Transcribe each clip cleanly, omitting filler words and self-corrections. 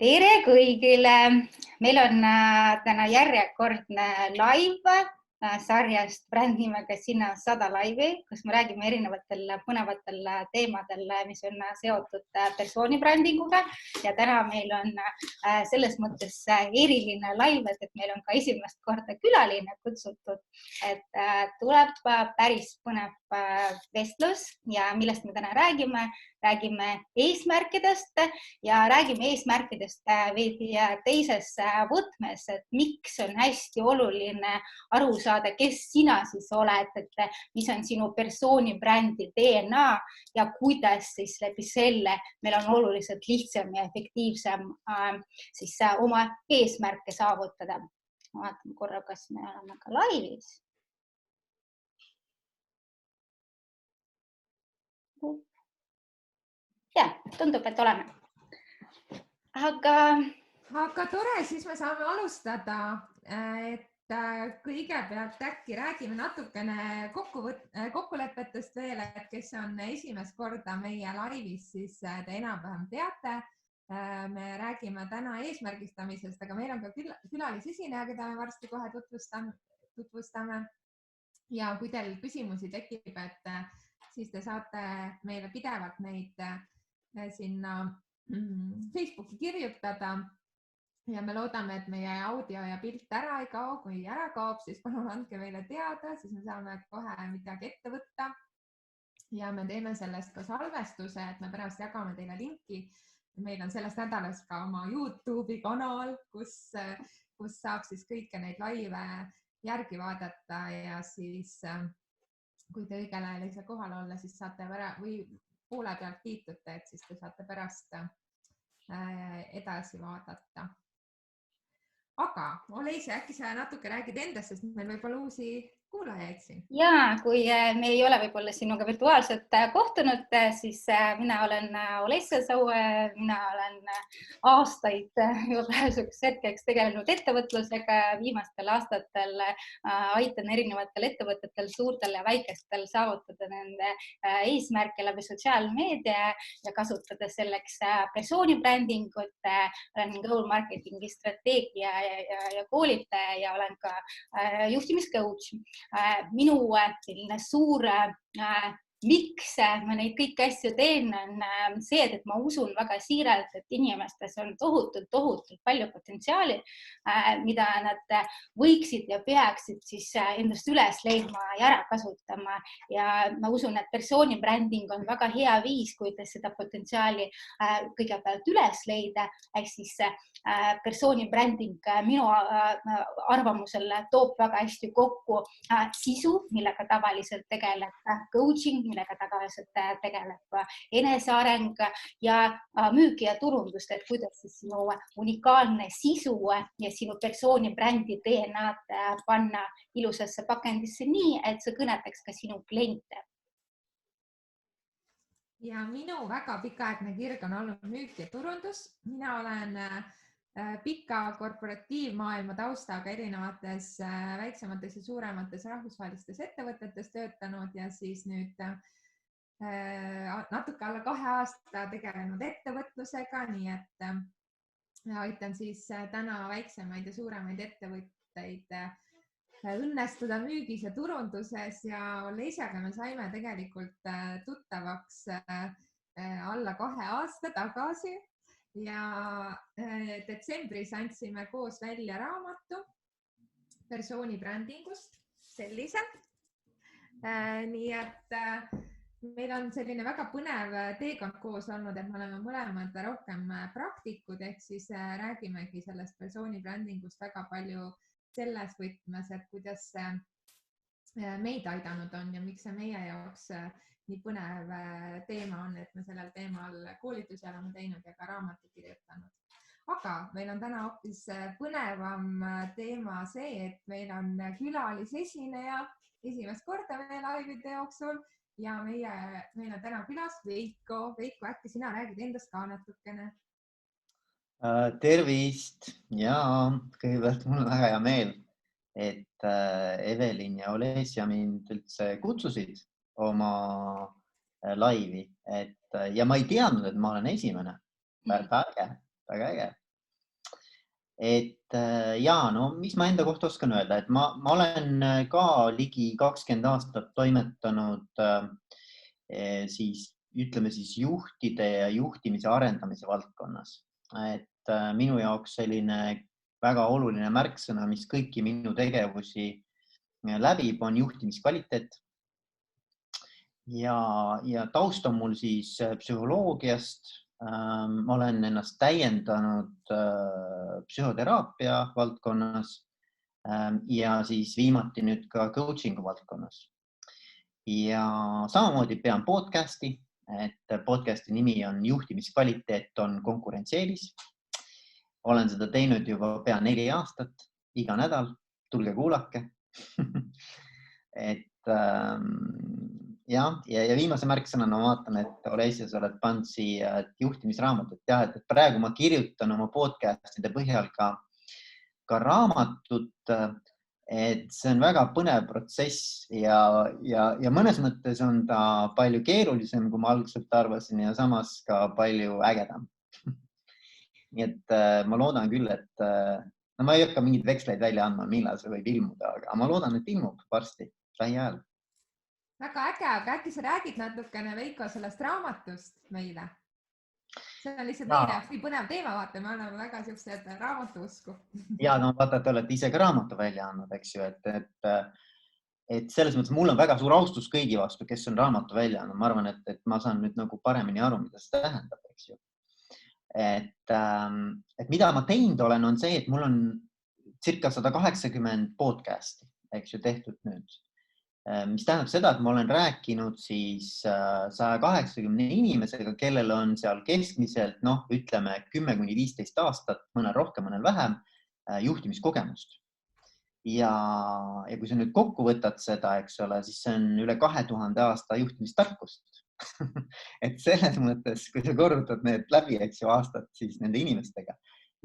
Tere kõigile! Meil on täna järjekordne live sarjast brändnimega Sina 100 laivi, kus me räägime erinevatel põnevatel teemadel, mis on seotud persoonibrändinguga. Ja täna meil on selles mõttes eriline live, et meil on ka esimest korda külaline kutsutud. Et tuleb päris põnev vestlus ja millest me täna räägime. Räägime eesmärkidest ja räägime eesmärkidest veidi teises võtmes, et miks on hästi oluline aru saada, kes sina siis oled, et mis on sinu persoonibrändi DNA ja kuidas siis läbi selle meil on oluliselt lihtsam ja efektiivsem siis oma eesmärke saavutada. Vaatame korra, kas me oleme ka laivis. Ja, tundub, et oleme. Aga tore, siis me saame alustada, et kõigepealt äkki räägime natukene kokkulepetest veel, et kes on esimest korda meie laivis, siis te enam-vähem teate. Me räägime täna eesmärgistamisest, aga meil on ka külalisesineja, keda me varsti kohe tutvustame. Ja kui teil küsimusi tekib, et siis te saate meile pidevalt neid sinna Facebooki kirjutada ja me loodame, et meie audio ja pilt ära ei kao. Kui ära kaob, siis palun andke meile teada, siis me saame kohe midagi ette võtta ja me teeme sellest ka salvestuse, et me pärast jagame teile linki. Meil on sellest nädalast ka oma YouTube'i kanal, kus saab siis kõike neid laive järgi vaadata ja siis kui te õigel ajal ei saa kohal olla, siis saate või poole pealt kiitute, et siis te saate pärast edasi vaadata. Aga Oleisi, äkki sa natuke räägid endast, sest meil võib-olla uusi kuulajaid siin. Ja, kui me ei ole võib-olla sinuga virtuaalselt kohtunud, siis mina olen Olesja Saue, mina olen aastaid juba praeguseks hetkeks tegelenud ettevõtlusega. Viimastel aastatel aitan erinevatel ettevõtetel, suurtel ja väikestel saavutada nende eesmärke läbi sotsiaalmeedia ja kasutada selleks persoonibrändingut. Olen goal marketingi strateegia ja koolitaja ja olen ka juhtimiscoach. Minu selline suur miks ma neid kõiki asju teen on see, et ma usun väga siiralt, et inimestes on tohutult palju potentsiaali, mida nad võiksid ja peaksid siis endast üles leidma ja ära kasutama. Ja ma usun, et persoonibränding on väga hea viis, kuidas seda potentsiaali kõigepealt üles leida. Ehk siis persoonibränding minu arvamusel toob väga hästi kokku sisu, millega tavaliselt tegeleb coaching, millega tagaliselt tegeleb eneseareng ja müügi ja turundust, et kuidas siis sinu unikaalne sisu ja sinu persoonibrändi DNA-d panna ilusasse pakendisse nii, et see kõnetaks ka sinu kliente. Ja minu väga pikaaegne kirg on olnud müük ja turundus. Mina olen pika korporatiivmaailma taustaga erinevates väiksemates ja suuremates rahvusvahelistes ettevõtetes töötanud ja siis nüüd natuke alla 2 aasta tegelenud ettevõtlusega, nii et aitan siis täna väiksemaid ja suuremaid ettevõtteid õnnestuda müügis ja turunduses ja Oleisiaga me saime tegelikult tuttavaks alla 2 aasta tagasi. Ja detsembris andsime koos välja raamatu persoonibrändingust sellise. Nii et meil on selline väga põnev teekond koos olnud, et me oleme mõlemad rohkem praktikud, ehk siis räägimegi sellest persoonibrändingust väga palju selles võtmes, et kuidas see meid aidanud on ja miks see meie jaoks nii põnev teema on, et me sellel teemal koolitusi oleme teinud ja ka raamatu kirjutanud. Aga meil on täna hoopis põnevam teema see, et meil on külalisesineja esimest korda meie laivide jooksul ja meil on täna külas Veiko. Veiko, äkki sina räägid endast ka natukene? Tervist! Ja kõigepealt mul on väga hea meel, et Evelin ja Oleisia mind üldse kutsusid oma laivi. Ja ma ei teadnud, et ma olen esimene. Väga äge. et ja no mis ma enda kohta oskan öelda, et ma olen ka ligi 20 aastat toimetanud siis ütleme siis juhtide ja juhtimise arendamise valdkonnas. Et minu jaoks selline väga oluline märksõna, mis kõiki minu tegevusi läbib, on juhtimiskvaliteet. Ja taust on mul siis psühholoogiast. Ma olen ennast täiendanud psühhoteraapia valdkonnas ja siis viimati nüüd ka coachingu valdkonnas. Ja samamoodi pean podcasti, et podcasti nimi on Juhtimiskvaliteet on konkurentsieelis. Olen seda teinud juba pea 4 aastat, iga nädal, tulge kuulake. Et ja viimase märksõnana ma vaatan, et Olesja, sa oled pannud siia juhtimisraamatut. Ja, et praegu ma kirjutan oma podcastide põhjal ka raamatut, et see on väga põnev protsess ja mõnes mõttes on ta palju keerulisem, kui ma algselt arvasin ja samas ka palju ägedam. Nii et ma loodan küll, et no ma ei hakka mingid veksleid välja andma, millal see võib ilmuda, aga ma loodan, et ilmub varsti, lähiajal. Väga äge, aga äkki sa räägid natukene, Veiko, sellest raamatust meile? See on lihtsalt meile jaoks nii põnev teema, vaata, me oleme väga siuksed raamatuusku. Ja no vaata, te olete ise ka raamatu välja andnud, eks ju, et selles mõttes mul on väga suur austus kõigi vastu, kes on raamatu välja andnud. Ma arvan, et ma saan nüüd nagu paremini aru, mida see tähendab, eks ju. Et mida ma teinud olen, on see, et mul on circa 180 podcasti, eks ju, tehtud nüüd. Mis tähendab seda, et ma olen rääkinud siis 180 inimesega, kellel on seal keskmiselt, noh, ütleme 10-15 aastat, mõnel rohkem, mõnel vähem, juhtimiskogemust. Ja kui sa nüüd kokku võtad seda, eks ole, siis see on üle 2000 aasta juhtimistarkust. Et selles mõttes, kui sa korrutad need läbi, eks ju, aastad siis nende inimestega.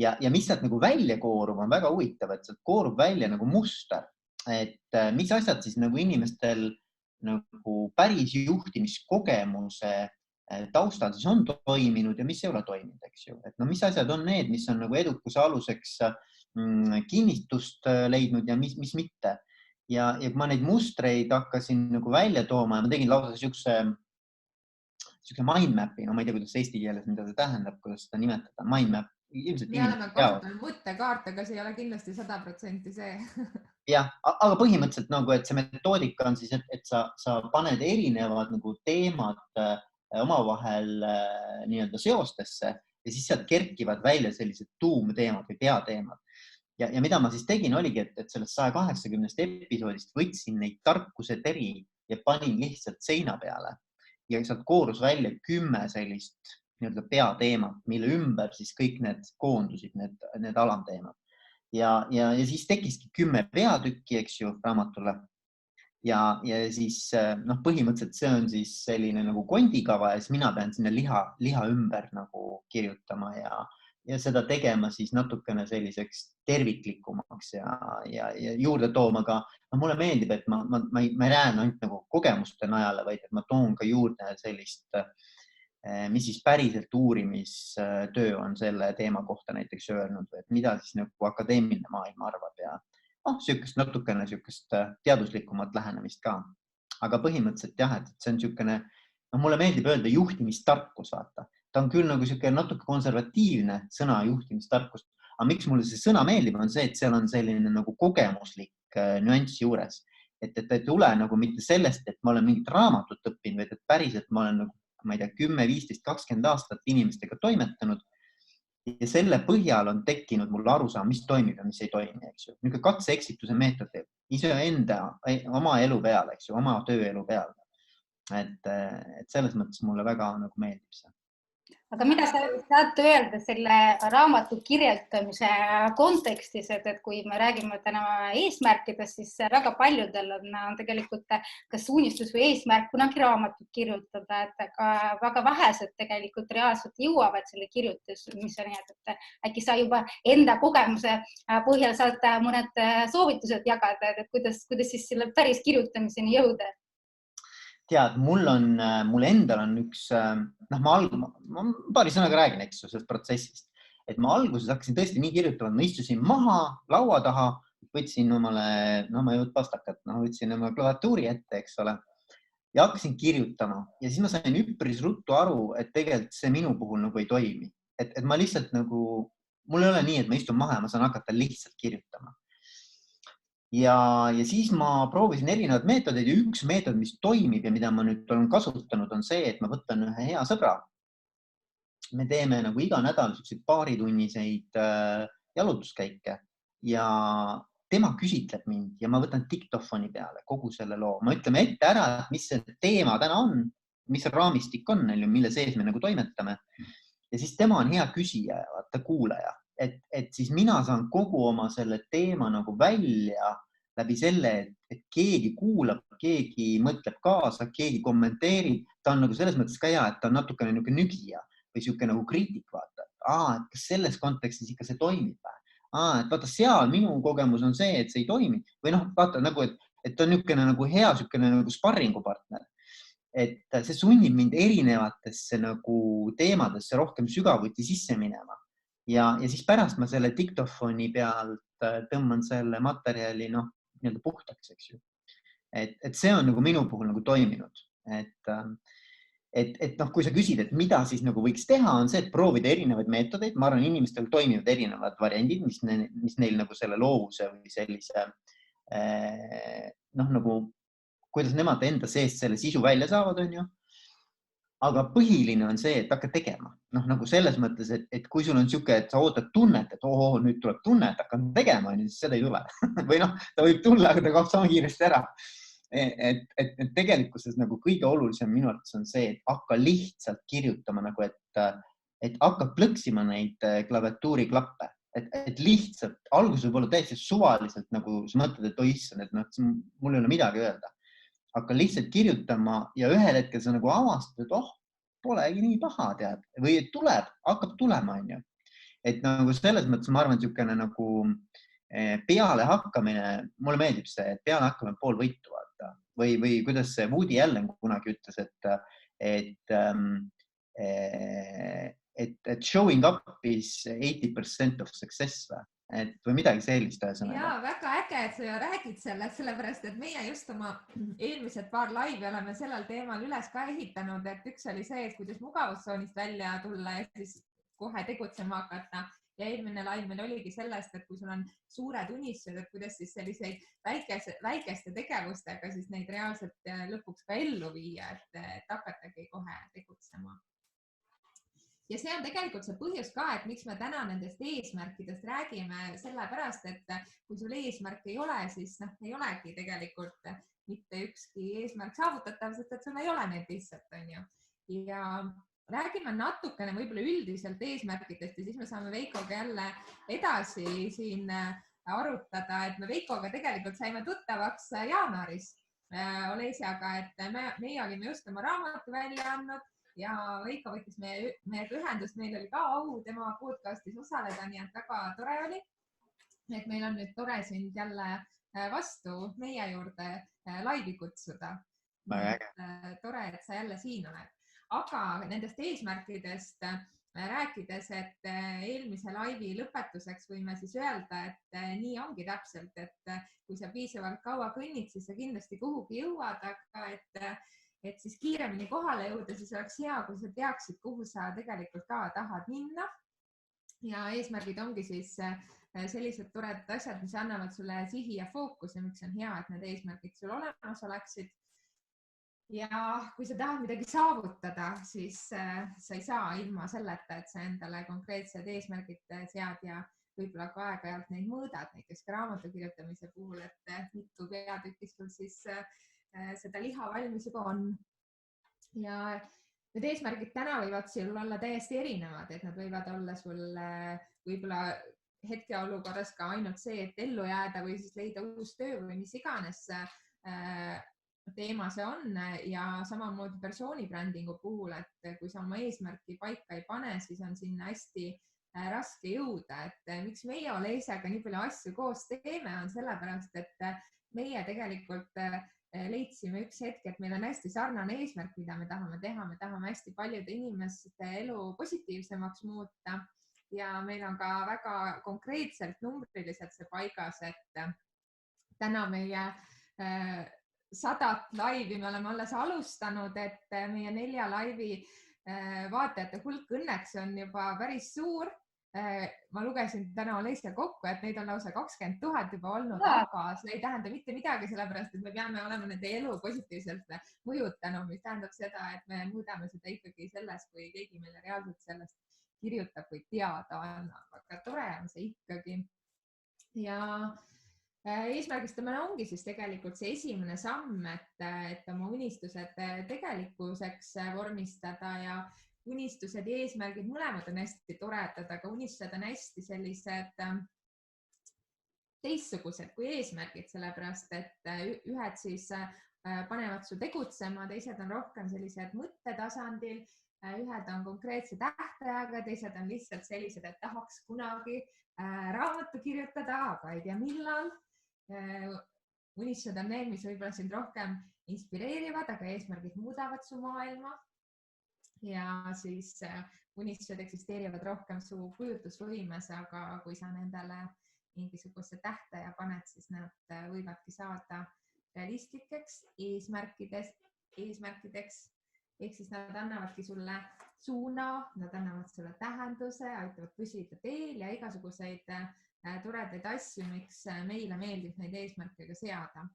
Ja mis sealt nagu välja koorub, on väga huvitav, et sealt koorub välja nagu muster. Et mis asjad siis nagu inimestel nagu päris juhtimiskogemuse taustal siis on toiminud ja mis ei ole toiminud, eks ju. Et no mis asjad on need, mis on nagu edukuse aluseks kinnitust leidnud ja mis mitte. Ja kui ma neid mustreid hakkasin nagu välja tooma ja ma tegin lausa siukse mindmapi, no ma ei tea, kuidas eesti keeles, mida see tähendab, kuidas seda nimetada, mindmap. Me oleme kasutanud mõttekaart, aga see ei ole kindlasti 100% see. Jah, aga põhimõtteliselt nagu, et see metoodika on siis, et sa paned erinevad nagu teemad omavahel nii-öelda seostesse ja siis sealt kerkivad välja sellised tuumteemad või peateemad. Ja mida ma siis tegin oligi, et sellest 180 episoodist võtsin neid tarkuse teri ja panin lihtsalt seina peale ja sealt koorus välja 10 sellist nii-öelda peateemat, mille ümber siis kõik need koondusid, need alamteemad. Ja siis tekkiski 10 peatükki, eks ju, raamatule. Ja siis põhimõtteliselt see on siis selline nagu kondikava ja siis mina pean sinna liha ümber nagu kirjutama ja seda tegema siis natukene selliseks terviklikumaks ja juurde tooma ka. Mulle meeldib, et ma ei rääne ainult nagu kogemuste najale, vaid et ma toon ka juurde sellist mis siis päriselt uurimistöö on selle teema kohta näiteks öelnud, et mida siis nagu akadeemiline maailm arvab ja sükest natukene sükest teaduslikumat lähenemist ka. Aga põhimõtteliselt jah, et see on sükene, mulle meeldib öelda juhtimistarkus, vaata. Ta on küll nagu sükene natuke konservatiivne sõna juhtimistarkus, aga miks mulle see sõna meeldib, on see, et seal on selline nagu kogemuslik nüanss juures. Et ei tule nagu mitte sellest, et ma olen mingit raamatut õppinud, vaid et päriselt ma olen nagu ma ei tea, 10, 15, 20 aastat inimestega toimetanud ja selle põhjal on tekkinud mulle arusaam, mis toimib ja mis ei toimi, eks ju. Niisugune katse-eksituse meetod iseenda oma elu peal, eks ju, oma tööelu peal. Et selles mõttes mulle väga nagu meeldib see. Aga mida sa saad öelda selle raamatu kirjeldamise kontekstis, et kui me räägime täna eesmärkidest, siis väga paljudel on tegelikult kas unistus või eesmärk kunagi raamatut kirjutada, et ka väga vähesed tegelikult reaalselt jõuavad selle kirjutamiseni, et äkki sa juba enda kogemuse põhjal saad mõned soovitused jagada, et kuidas siis selle päris kirjutamiseni jõuda? Tead, mul endal on üks, ma paari sõnaga räägin, eks ju, sellest protsessist. et ma alguses hakkasin tõesti nii kirjutama, et ma istusin maha laua taha, võtsin omale, no ma ei võtnud pastakat, võtsin oma klaviatuuri ette, eks ole, ja hakkasin kirjutama ja siis ma sain üpris ruttu aru, et tegelikult see minu puhul nagu ei toimi. Et ma lihtsalt nagu, mul ei ole nii, et ma istun maha ja ma saan hakata lihtsalt kirjutama. Ja siis ma proovisin erinevad meetodid ja üks meetod, mis toimib ja mida ma nüüd olen kasutanud, on see, et ma võtan ühe hea sõbra. Me teeme nagu iga nädal paaritunniseid jalutuskäike ja tema küsitleb mind ja ma võtan diktofoni peale kogu selle loo. Ma ütleme ette ära, et mis see teema täna on, mis see raamistik on, mille sees me nagu toimetame. Ja siis tema on hea küsija ja vaata kuulaja. Et siis mina saan kogu oma selle teema nagu välja läbi selle, et keegi kuulab, keegi mõtleb kaasa, keegi kommenteerib. Ta on nagu selles mõttes ka hea, et ta on natukene nügija või siuke nagu kriitik vaata. Et kas selles kontekstis ikka see toimib või? Et vaata seal minu kogemus on see, et see ei toimi või vaata nagu, et on niisugune nagu hea niisugune nagu sparringupartner. Et see sunnib mind erinevatesse nagu teemadesse rohkem sügavuti sisse minema. Ja siis pärast ma selle diktofoni pealt tõmban selle materjali nii-öelda puhtaks, eks ju. Et see on nagu minu puhul nagu toiminud. Et kui sa küsid, et mida siis nagu võiks teha, on see, et proovida erinevaid meetodeid. Ma arvan, inimestel toimivad erinevad variandid, mis neil nagu selle loovuse või sellise, nagu, kuidas nemad enda seest selle sisu välja saavad, on ju. Aga põhiline on see, et hakka tegema. Nagu selles mõttes, et kui sul on siuke, et sa ootad tunnet, et nüüd tuleb tunne, et hakkan tegema, siis seda ei tule. Või ta võib tulla, aga ta kaob sama kiiresti ära. Et tegelikkuses nagu kõige olulisem minu arvates on see, et hakka lihtsalt kirjutama, nagu et hakka plõksima neid klaviatuuri klappe. Et lihtsalt, alguses võib olla täiesti suvaliselt, nagu sa mõtled, et issand, et mul ei ole midagi öelda. Hakka lihtsalt kirjutama ja ühel hetkel sa nagu avastad, et polegi nii paha, tead. Või et tuleb, hakkab tulema, on ju. Et nagu selles mõttes ma arvan, niisugune nagu peale hakkamine, mulle meeldib see, et peale hakkamine pool võitu vaata. Või kuidas see Woody Allen kunagi ütles, et showing up is 80% of success või midagi sellist. Ja väga äge, et sa räägid sellest, sellepärast, et meie just oma eelmised paar laivi oleme sellel teemal üles ka ehitanud, et üks oli see, et kuidas mugavustsoonist välja tulla ja siis kohe tegutsema hakata. Ja eelmine laiv meil oligi sellest, et kui sul on suured unistused, et kuidas siis selliseid väikeste tegevustega siis neid reaalselt lõpuks ka ellu viia, et hakatagi kohe tegutsema. Ja see on tegelikult see põhjus ka, et miks me täna nendest eesmärkidest räägime, sellepärast, et kui sul eesmärk ei ole, siis ei olegi tegelikult mitte ükski eesmärk saavutatav, sest et sul ei ole neid lihtsalt, on ju. Ja räägime natukene võib-olla üldiselt eesmärkidest ja siis me saame Veikoga jälle edasi siin arutada, et me Veikoga tegelikult saime tuttavaks jaanuaris Olesiaga, et meie olime just oma raamatu välja andnud ja Veiko võttis meiega ühendust, meil oli ka au tema podcastis osaleda, nii et väga tore oli. Et meil on nüüd tore sind jälle vastu meie juurde laivi kutsuda. Tore, et sa jälle siin oled. Aga nendest eesmärkidest rääkides, et eelmise laivi lõpetuseks võime siis öelda, et nii ongi täpselt, et kui sa piisavalt kaua kõnnid, siis sa kindlasti kuhugi jõuad, aga et siis kiiremini kohale jõuda, siis oleks hea, kui sa teaksid, kuhu sa tegelikult ka tahad minna. Ja eesmärgid ongi siis sellised toredad asjad, mis annavad sulle sihi ja fookuse, miks on hea, et need eesmärgid sul olemas oleksid. Ja kui sa tahad midagi saavutada, siis sa ei saa ilma selleta, et sa endale konkreetsed eesmärgid sead ja võib-olla ka aeg-ajalt neid mõõdad, näiteks ka raamatu kirjutamise puhul, et mitu peatükki sul siis seda liha valmis juba on. Ja need eesmärgid täna võivad sul olla täiesti erinevad, et nad võivad olla sul võib-olla hetkeolukorras ka ainult see, et ellu jääda või siis leida uus töö või mis iganes teema see on ja samamoodi persoonibrändingu puhul, et kui sa oma eesmärki paika ei pane, siis on sinna hästi raske jõuda, et miks meie Olesiaga nii palju asju koos teeme, on sellepärast, et meie tegelikult leidsime üks hetk, et meil on hästi sarnane eesmärk, mida me tahame teha. Me tahame hästi paljude inimeste elu positiivsemaks muuta ja meil on ka väga konkreetselt numbriliselt see paigas, et täna meie 100 laivi me oleme alles alustanud, et meie 4 laivi vaatajate hulk õnneks on juba päris suur. Ma lugesin täna Olesja kokku, et neid on lausa 20 000 juba olnud, aga see ei tähenda mitte midagi, sellepärast et me peame olema nende elu positiivselt mõjutanud, mis tähendab seda, et me muudame seda ikkagi sellest, kui keegi meile reaalselt sellest kirjutab või teada annab, aga tore on see ikkagi. Ja eesmärgistamine ongi siis tegelikult see esimene samm, et oma unistused tegelikkuseks vormistada ja unistused ja eesmärgid mõlemad on hästi toredad, aga unistused on hästi sellised teistsugused kui eesmärgid, sellepärast et ühed siis panevad su tegutsema, teised on rohkem sellised mõttetasandil, ühed on konkreetse tähtajaga, teised on lihtsalt sellised, et tahaks kunagi raamatu kirjutada, aga ei tea millal. Unistused on need, mis võib-olla sind rohkem inspireerivad, aga eesmärgid muudavad su maailma. Ja siis unistused eksisteerivad rohkem su kujutusvõimes, aga kui sa nendele mingisuguse tähtaja paned, siis nad võivadki saada realistlikeks eesmärkideks. Ehk siis nad annavadki sulle suuna, nad annavad sulle tähenduse, aitavad püsida teel ja igasuguseid toredaid asju, miks meile meeldib neid eesmärke ka seada.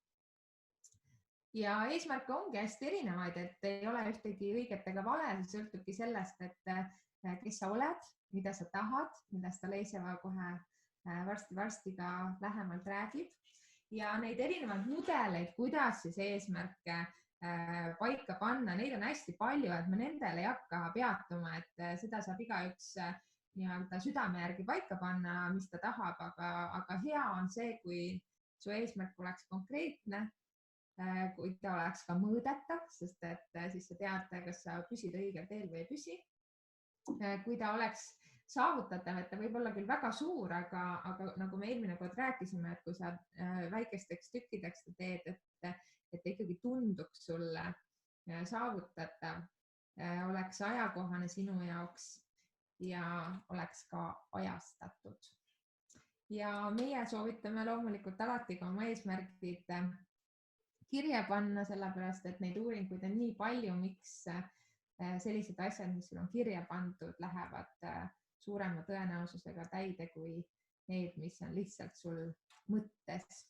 Ja eesmärke ongi hästi erinevaid, et ei ole ühtegi õiget ega vale, see sõltubki sellest, et kes sa oled, mida sa tahad, millest Olesja kohe varsti ka lähemalt räägib. Ja neid erinevaid mudeleid, kuidas siis eesmärke paika panna, neid on hästi palju, et me nendele ei hakka peatuma, et seda saab igaüks nii-öelda südame järgi paika panna, mis ta tahab, aga hea on see, kui su eesmärk oleks konkreetne, kui ta oleks ka mõõdetav, sest et siis sa tead, kas sa püsid õigel teel või ei püsi. Kui ta oleks saavutatav, et ta võib olla küll väga suur, aga nagu me eelmine kord rääkisime, et kui sa väikesteks tükkideks teed, et ikkagi tunduks sulle saavutatav, oleks ajakohane sinu jaoks ja oleks ka ajastatud. Ja meie soovitame loomulikult alati ka oma eesmärgid kirja panna, sellepärast, et neid uuringuid on nii palju, miks sellised asjad, mis sul on kirja pandud, lähevad suurema tõenäosusega täide kui need, mis on lihtsalt sul mõttes.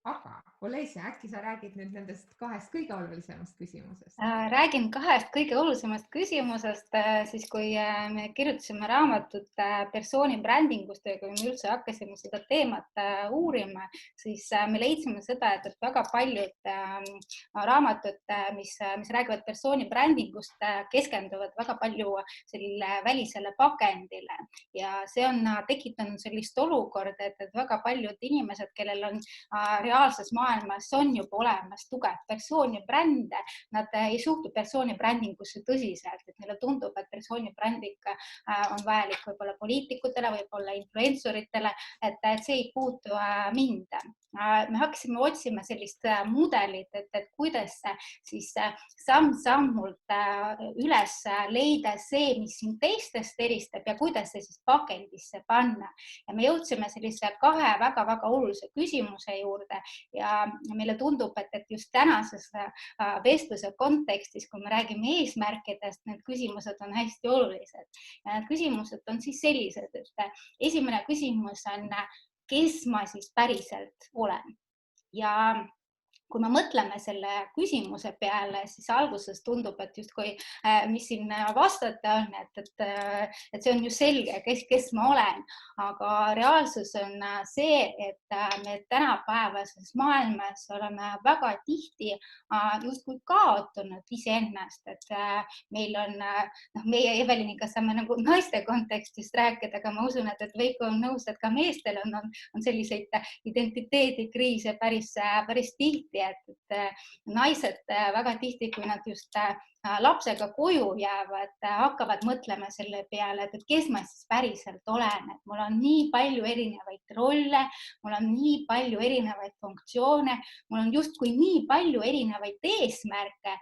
Aga Olesja, äkki sa räägid nüüd nendest 2 kõige olulisemast küsimusest? Räägin 2 kõige olulisemast küsimusest, siis kui me kirjutasime raamatut persooni brändingust ja kui me üldse hakkasime seda teemat uurima, siis me leidsime seda, et väga paljud raamatud, mis räägivad persooni brändingust, keskenduvad väga palju sellele välisele pakendile ja see on tekitanud sellist olukorda, et väga paljud inimesed, kellel on reaalses maailmas on juba olemas tugev persooni brände, nad ei suhtu persooni brändingusse tõsiselt, et neile tundub, et persooni bränding on vajalik võib-olla poliitikutele, võib-olla influenceritele, et see ei puutu mind. Me hakkasime otsima sellist mudelit, et kuidas siis samm-sammult üles leida see, mis sind teistest eristab ja kuidas see siis pakendisse panna. Ja me jõudsime sellise 2 väga-väga olulise küsimuse juurde ja meile tundub, et just tänases vestluse kontekstis, kui me räägime eesmärkidest, need küsimused on hästi olulised. Ja need küsimused on siis sellised, et esimene küsimus on, kes ma siis päriselt olen. Ja kui me mõtleme selle küsimuse peale, siis alguses tundub, et justkui mis siin vastata on, et see on ju selge, kes ma olen, aga reaalsus on see, et me tänapäevases maailmas oleme väga tihti justkui kaotanud iseennast, et meil on, meie Eveliniga saame nagu naiste kontekstist rääkida, aga ma usun, et Veiko on nõus, et ka meestel on selliseid identiteedikriise päris tihti, et naised väga tihti, kui nad just lapsega koju jäävad, hakkavad mõtlema selle peale, et kes ma siis päriselt olen, et mul on nii palju erinevaid rolle, mul on nii palju erinevaid funktsioone, mul on justkui nii palju erinevaid eesmärke,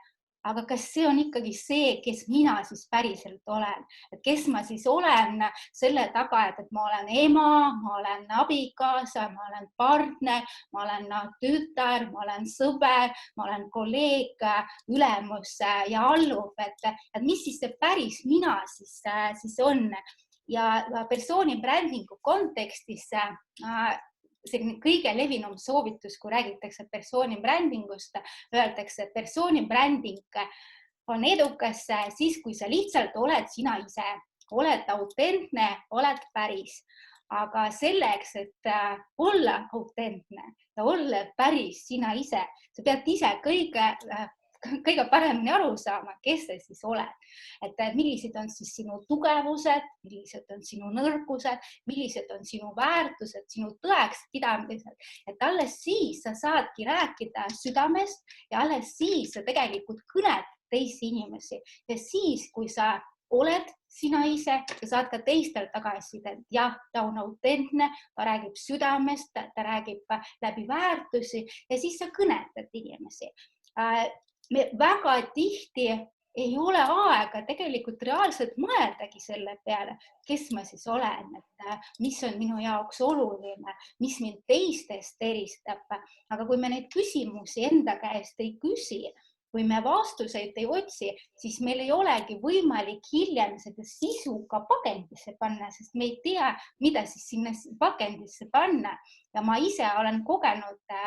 aga kas see on ikkagi see, kes mina siis päriselt olen, et kes ma siis olen selle taga, et ma olen ema, ma olen abikaasa, ma olen partner, ma olen tütar, ma olen sõber, ma olen kolleeg, ülemus ja alluv, et mis siis see päris mina siis on. Ja persooni brändingu kontekstis selline kõige levinum soovitus, kui räägitakse persooni brändingust, öeldakse, et persooni bränding on edukas siis, kui sa lihtsalt oled sina ise, oled autentne, oled päris. Aga selleks, et olla autentne ja olla päris sina ise, sa pead ise kõige paremini aru saama, kes sa siis oled. Et millised on siis sinu tugevused, millised on sinu nõrkused, millised on sinu väärtused, sinu tõeks pidamised. Et alles siis sa saadki rääkida südamest ja alles siis sa tegelikult kõned teisi inimesi. Ja siis, kui sa oled sina ise, sa saad ka teistel tagasisidet. Jah, ta on autentne, ta räägib südamest, ta räägib läbi väärtusi ja siis sa kõnetad inimesi. Me väga tihti ei ole aega tegelikult reaalselt mõeldagi selle peale, kes ma siis olen, et mis on minu jaoks oluline, mis mind teistest eristab. Aga kui me neid küsimusi enda käest ei küsi, kui me vastuseid ei otsi, siis meil ei olegi võimalik hiljem seda sisu ka pakendisse panna, sest me ei tea, mida siis sinna pakendisse panna. Ja ma ise olen kogenud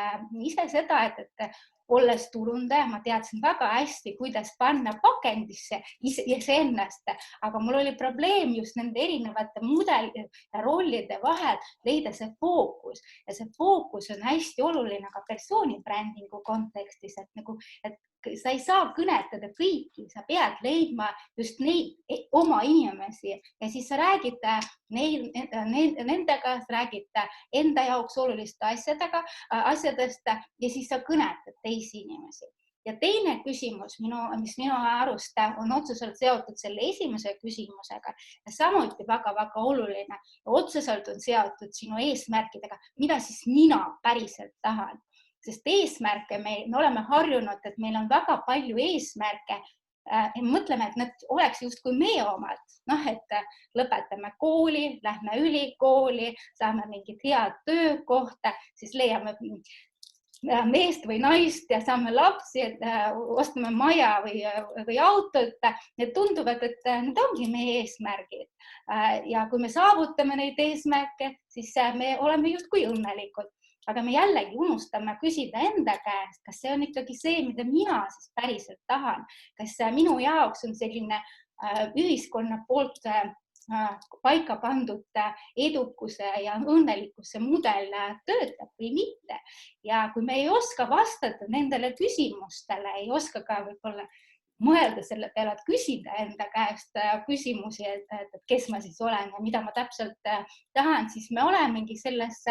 ise seda, et olles turundaja, ma teadsin väga hästi, kuidas panna pakendisse iseennast, aga mul oli probleem just nende erinevate mudelide ja rollide vahel leida see fookus. Ja see fookus on hästi oluline ka persooni brändingu kontekstis, et sa ei saa kõnetada kõiki, sa pead leidma just neid oma inimesi ja siis sa räägid nendega, sa räägid enda jaoks oluliste asjadest ja siis sa kõnetad teisi inimesi. Ja teine küsimus, mis minu arust on otseselt seotud selle esimese küsimusega ja samuti väga-väga oluline ja otseselt on seotud sinu eesmärkidega, mida siis mina päriselt tahan. Sest eesmärke me oleme harjunud, et meil on väga palju eesmärke ja mõtleme, et need oleks justkui meie omad. Et lõpetame kooli, lähme ülikooli, saame mingit head töökohta, siis leiame meest või naist ja saame lapsi, ostame maja või autot. Need tunduvad, et need ongi meie eesmärgid. Ja kui me saavutame neid eesmärke, siis me oleme justkui õnnelikud. Aga me jällegi unustame küsida enda käest, kas see on ikkagi see, mida mina siis päriselt tahan. Kas minu jaoks on selline ühiskonna poolt paika pandud edukuse ja õnnelikkuse mudel töötab või mitte. Ja kui me ei oska vastata nendele küsimustele, ei oska ka võib-olla mõelda selle peale, et küsida enda käest küsimusi, et kes ma siis olen ja mida ma täpselt tahan, siis me olemegi selles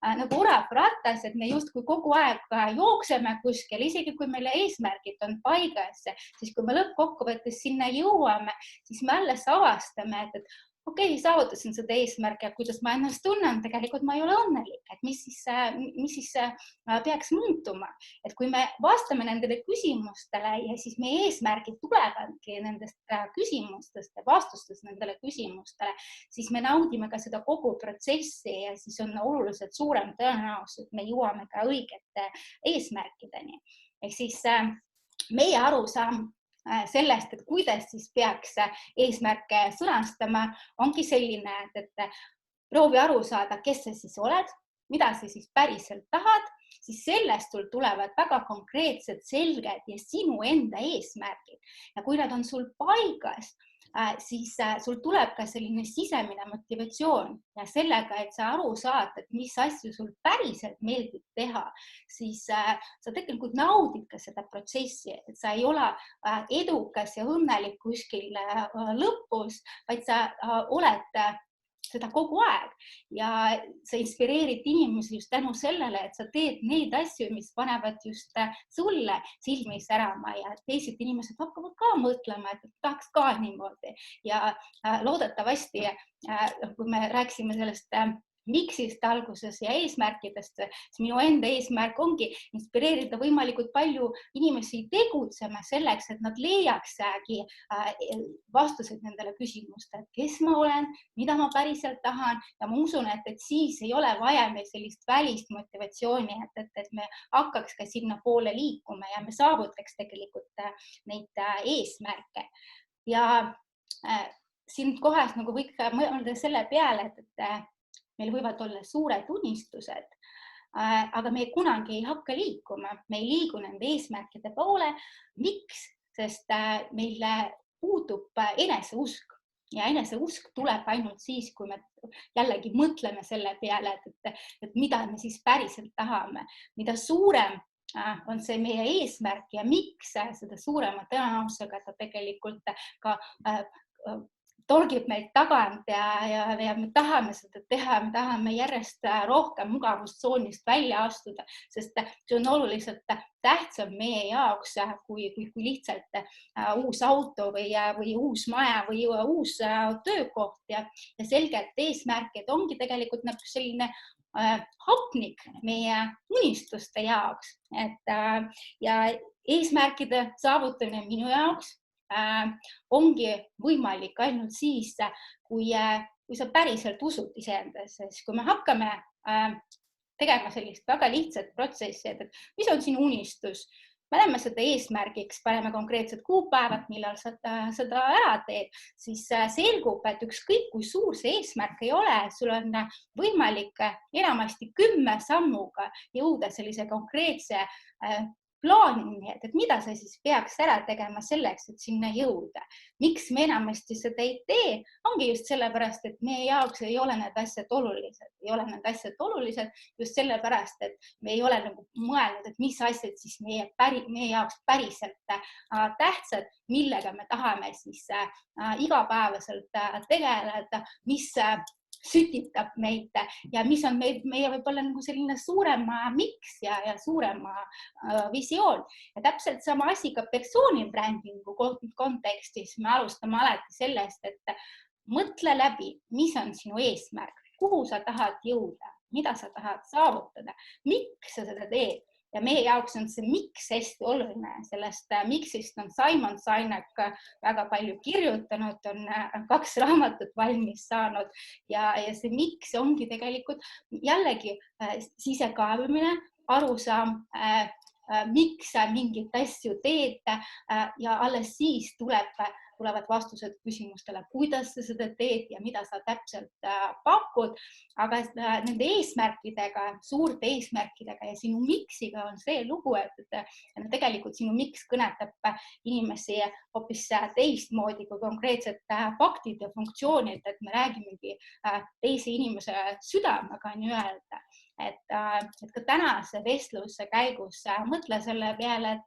nagu orav-rattas, et me justkui kogu aeg jookseme kuskil, isegi kui meile eesmärgid on paigas, siis kui me lõppkokkuvõttes sinna jõuame, siis me alles avastame, et okei, saavutasin seda eesmärki ja kuidas ma ennast tunnen, tegelikult ma ei ole õnnelik, et mis siis peaks muutuma. Et kui me vastame nendele küsimustele ja siis meie eesmärgid tulevadki nendest küsimustest ja vastustest nendele küsimustele, siis me naudime ka seda kogu protsessi ja siis on oluliselt suurem tõenäosus, et me jõuame ka õigete eesmärkideni. Ehk siis meie arusaam sellest, et kuidas siis peaks eesmärke sõnastama, ongi selline, et proovi aru saada, kes sa siis oled, mida sa siis päriselt tahad, siis sellest sul tulevad väga konkreetsed, selged ja sinu enda eesmärgid. Ja kui nad on sul paigas, siis sul tuleb ka selline sisemine motivatsioon ja sellega, et sa aru saad, et mis asju sul päriselt meeldib teha, siis sa tegelikult naudid ka seda protsessi, et sa ei ole edukas ja õnnelik kuskil lõpus, vaid sa oled seda kogu aeg ja sa inspireerid inimesi just tänu sellele, et sa teed neid asju, mis panevad just sulle silmi särama ja teised inimesed hakkavad ka mõtlema, et tahaks ka niimoodi ja loodetavasti, kui me rääkisime sellest miksist alguses ja eesmärkidest, siis minu enda eesmärk ongi inspireerida võimalikult palju inimesi tegutsema selleks, et nad leiaksegi vastused nendele küsimustele, kes ma olen, mida ma päriselt tahan ja ma usun, et siis ei ole vaja meil sellist välist motivatsiooni, et me hakkaks ka sinna poole liikuma ja me saavutaks tegelikult neid eesmärke. Ja siin kohas nagu võiks mõelda selle peale, et meil võivad olla suured unistused, aga me kunagi ei hakka liikuma, me ei liigu nende eesmärkide poole. Miks? Sest meil puudub eneseusk ja eneseusk tuleb ainult siis, kui me jällegi mõtleme selle peale, et mida me siis päriselt tahame. Mida suurem on see meie eesmärk ja miks, seda suurema tõenäosusega ta tegelikult ka torgib meilt tagant ja me tahame seda teha, me tahame järjest rohkem mugavustsoonist välja astuda, sest see on oluliselt tähtsam meie jaoks kui lihtsalt uus auto või uus maja või uus töökoht ja selge, et eesmärkid ongi tegelikult nagu selline hapnik meie unistuste jaoks, ja eesmärkide saavutamine minu jaoks ongi võimalik ainult siis, kui sa päriselt usud iseendasse, siis kui me hakkame tegema sellist väga lihtsat protsessi, et mis on sinu unistus, paneme seda eesmärgiks, paneme konkreetsed kuupäevad, millal sa seda ära teed, siis selgub, et ükskõik kui suur see eesmärk ei ole, sul on võimalik enamasti 10 sammuga jõuda sellise konkreetse plaanini, et mida sa siis peaks ära tegema selleks, et sinna jõuda. Miks me enamasti seda ei tee? Ongi just sellepärast, et meie jaoks ei ole need asjad olulised. Ei ole need asjad olulised just sellepärast, et me ei ole nagu mõelnud, et mis asjad siis meie jaoks päriselt tähtsad, millega me tahame siis igapäevaselt tegeleda, mis sütitab meid ja mis on meie võib-olla nagu selline suurema miks ja suurema visioon. Ja täpselt sama asi ka persoonibrändingu kontekstis. Me alustame alati sellest, et mõtle läbi, mis on sinu eesmärk, kuhu sa tahad jõuda, mida sa tahad saavutada, miks sa seda teed. Ja meie jaoks on see miks hästi oluline, sellest miksist on Simon Sinek väga palju kirjutanud, on 2 raamatut valmis saanud ja see miks ongi tegelikult jällegi sisekaevamine, arusaam, miks sa mingit asju teed ja alles siis tulevad vastused küsimustele, kuidas sa seda teed ja mida sa täpselt pakud, aga nende eesmärkidega, suurte eesmärkidega ja sinu miksiga on see lugu, et tegelikult sinu miks kõnetab inimesi hoopis teistmoodi kui konkreetsed faktid ja funktsioonid, et me räägimegi teise inimese südamega nii-öelda. Et ka tänase vestluse käigus mõtle selle peale,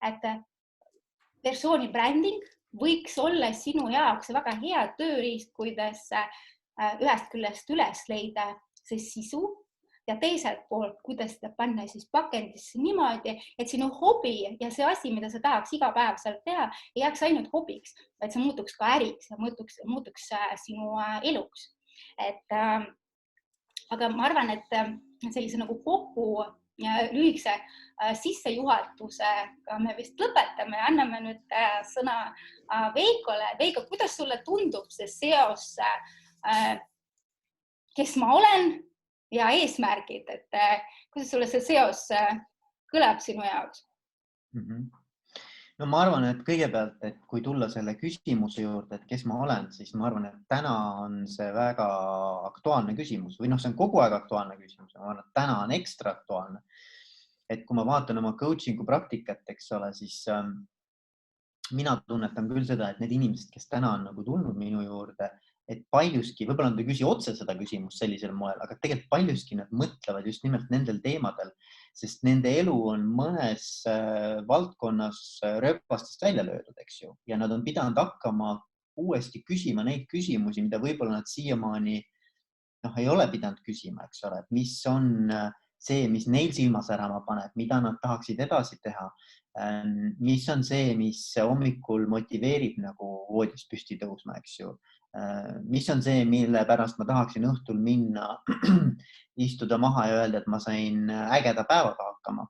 et persoonibränding võiks olla sinu jaoks väga hea tööriist, kuidas ühest küljest üles leida see sisu ja teiselt poolt, kuidas seda panna siis pakendisse niimoodi, et sinu hobi ja see asi, mida sa tahaks igapäevaselt teha, ei jääks ainult hobiks, vaid see muutuks ka äriks ja muutuks sinu eluks. Aga ma arvan, et sellise nagu kokku lühikese sissejuhatusega me vist lõpetame ja anname nüüd sõna Veikole. Veiko, kuidas sulle tundub see seos, kes ma olen ja eesmärgid, et kuidas sulle see seos kõlab sinu jaoks? No ma arvan, et kõigepealt, et kui tulla selle küsimuse juurde, et kes ma olen, siis ma arvan, et täna on see väga aktuaalne küsimus või see on kogu aeg aktuaalne küsimus. Ma arvan, et täna on ekstra aktuaalne. Et kui ma vaatan oma coachingu praktikat, eks ole, siis mina tunnetan küll seda, et need inimesed, kes täna on nagu tulnud minu juurde, et paljuski, võib-olla nad ei küsi otse seda küsimust sellisel moel, aga tegelikult paljuski nad mõtlevad just nimelt nendel teemadel, sest nende elu on mõnes valdkonnas rööpastest välja löödud, eks ju, ja nad on pidanud hakkama uuesti küsima neid küsimusi, mida võib-olla nad siiamaani ei ole pidanud küsima, eks ole, et mis on see, mis neil silma särama paneb, mida nad tahaksid edasi teha. mis on see, mis hommikul motiveerib nagu voodist püsti tõusma, eks ju. Mis on see, mille pärast ma tahaksin õhtul minna, istuda maha ja öelda, et ma sain ägeda päevaga hakkama.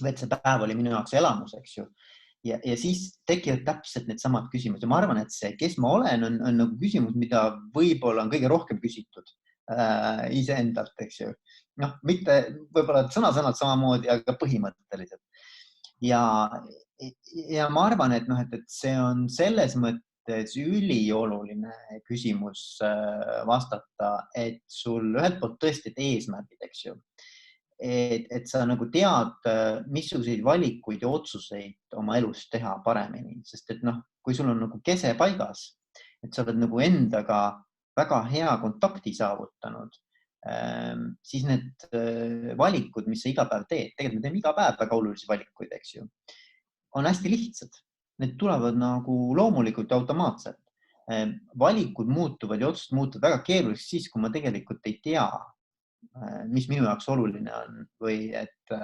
Või et see päev oli minu jaoks elamus, eks ju. Ja siis tekivad täpselt need samad küsimused. Ja ma arvan, et see, kes ma olen, on nagu küsimus, mida võib-olla on kõige rohkem küsitud iseendalt, eks ju. Noh, mitte võib-olla sõna-sõnalt samamoodi, aga põhimõtteliselt. Ja ma arvan, et see on selles mõttes ülioluline küsimus vastata, et sul ühelt poolt tõesti eesmärgid, eks ju. Et sa nagu tead, missuguseid valikuid ja otsuseid oma elus teha paremini, sest et kui sul on nagu kese paigas, et sa oled nagu endaga väga hea kontakti saavutanud, siis need valikud, mis sa iga päev teed, tegelikult me teeme iga päev väga olulisi valikuid, eks ju, on hästi lihtsad. Need tulevad nagu loomulikult automaatselt. Valikud muutuvad ja otsused muutuvad väga keeruliseks siis, kui ma tegelikult ei tea, mis minu jaoks oluline on või et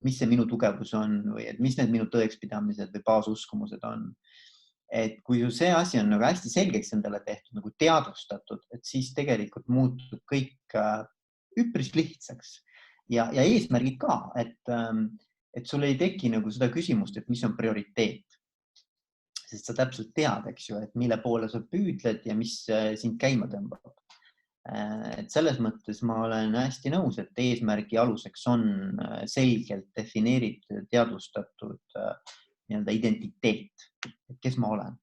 mis see minu tugevus on või et mis need minu tõekspidamised või baasuskumused on. Et kui see asi on nagu hästi selgeks endale tehtud, nagu teadvustatud, et siis tegelikult muutub kõik üpris lihtsaks ja eesmärgid ka, et sul ei teki nagu seda küsimust, et mis on prioriteet. Sest sa täpselt tead, eks ju, et mille poole sa püüdled ja mis sind käima tõmbab. Et selles mõttes ma olen hästi nõus, et eesmärgi aluseks on selgelt defineeritud ja teadvustatud identiteet, et kes ma olen.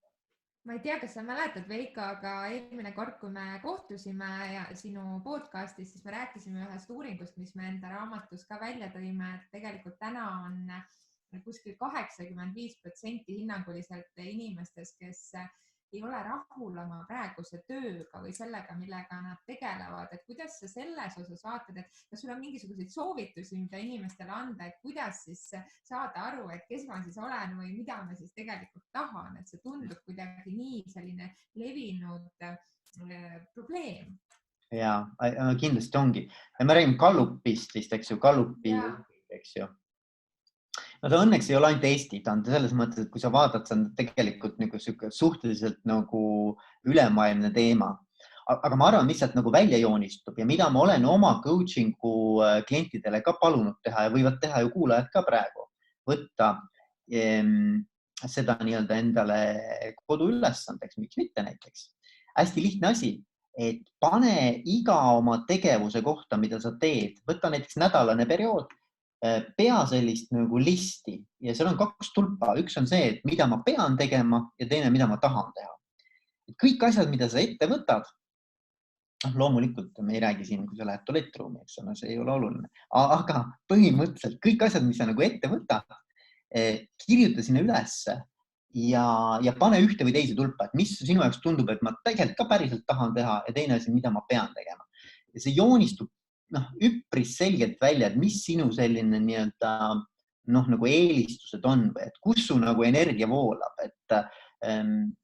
Ma ei tea, kas sa mäletad, Veiko, aga eelmine kord, kui me kohtusime ja sinu podcastis, siis me rääkisime ühest uuringust, mis me enda raamatus ka välja tõime, et tegelikult täna on kuskil 85% hinnanguliselt inimestest, kes ei ole rahul oma praeguse tööga või sellega, millega nad tegelevad. Et kuidas sa selles osas vaatad, et kas sul on mingisuguseid soovitusi, mida inimestele anda, et kuidas siis saada aru, et kes ma siis olen või mida ma siis tegelikult tahan, et see tundub kuidagi nii selline levinud probleem. Ja, kindlasti ongi. Ja me räägime Gallupist vist, eks ju, Gallupi, eks ju. No ta õnneks ei ole ainult Eesti, ta on selles mõttes, et kui sa vaatad, see on tegelikult nagu suhteliselt nagu ülemaailmne teema. Aga ma arvan, mis sealt nagu välja joonistub ja mida ma olen oma coachingu klientidele ka palunud teha ja võivad teha ju kuulajad ka praegu, võtta seda nii-öelda endale koduülesandeks, miks mitte näiteks. Hästi lihtne asi, et pane iga oma tegevuse kohta, mida sa teed, võtta näiteks nädalane periood, pea sellist nagu listi ja seal on 2 tulpa. Üks on see, et mida ma pean tegema ja teine, mida ma tahan teha. Et kõik asjad, mida sa ette võtad, loomulikult me ei räägi siin, kui sa lähed tualettruumi, eks ole, see ei ole oluline. Aga põhimõtteliselt kõik asjad, mis sa nagu ette võtad, kirjuta sinna ülesse ja pane ühte või teise tulpa, et mis sinu jaoks tundub, et ma tegelikult ka päriselt tahan teha ja teine asi, mida ma pean tegema. Ja see joonistub üpris selgelt välja, et mis sinu selline nii-öelda nagu eelistused on või et kus su nagu energia voolab, et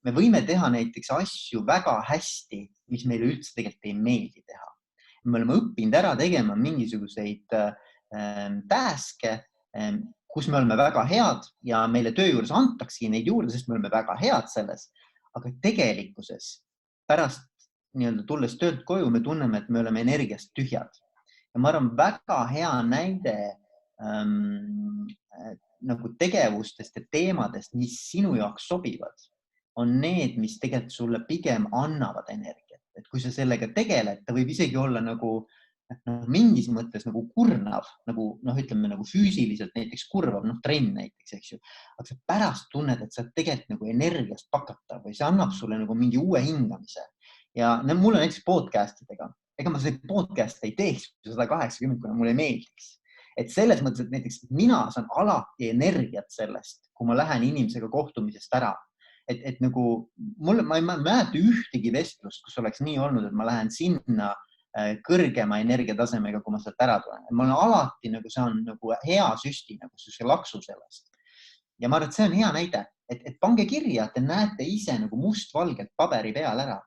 me võime teha näiteks asju väga hästi, mis meile üldse tegelikult ei meeldi teha. Me oleme õppinud ära tegema mingisuguseid taske, kus me oleme väga head ja meile töö juures antaksegi neid juurde, sest me oleme väga head selles, aga tegelikkuses pärast nii-öelda tulles töölt koju, me tunneme, et me oleme energiast tühjad. Ja ma arvan, väga hea näide nagu tegevustest ja teemadest, mis sinu jaoks sobivad, on need, mis tegelikult sulle pigem annavad energiat. Et kui sa sellega tegeled, ta võib isegi olla nagu mingis mõttes nagu kurnav, nagu ütleme nagu füüsiliselt näiteks kurvav, trenn näiteks, eks ju. Aga sa pärast tunned, et sa tegelikult nagu energiast pakata või see annab sulle nagu mingi uue hingamise. Ja mul on näiteks podcastidega. Ega ma see podcast ei teeks 180, kuna mulle ei meeldiks. Et selles mõttes, et näiteks mina saan alati energiat sellest, kui ma lähen inimesega kohtumisest ära. Et nagu ma ei mäleta ühtegi vestlust, kus oleks nii olnud, et ma lähen sinna kõrgema energiatasemega, kui ma sealt ära tulen. Ma olen alati nagu saan nagu hea süsti, nagu see laksu sellest. Ja ma arvan, et see on hea näide, et pange kirja, et te näete ise nagu mustvalgelt paberi peal ära,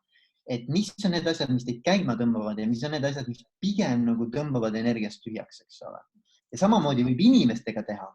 et mis on need asjad, mis teid käima tõmbavad ja mis on need asjad, mis pigem nagu tõmbavad energiast tühjaks, eks ole. Ja samamoodi võib inimestega teha.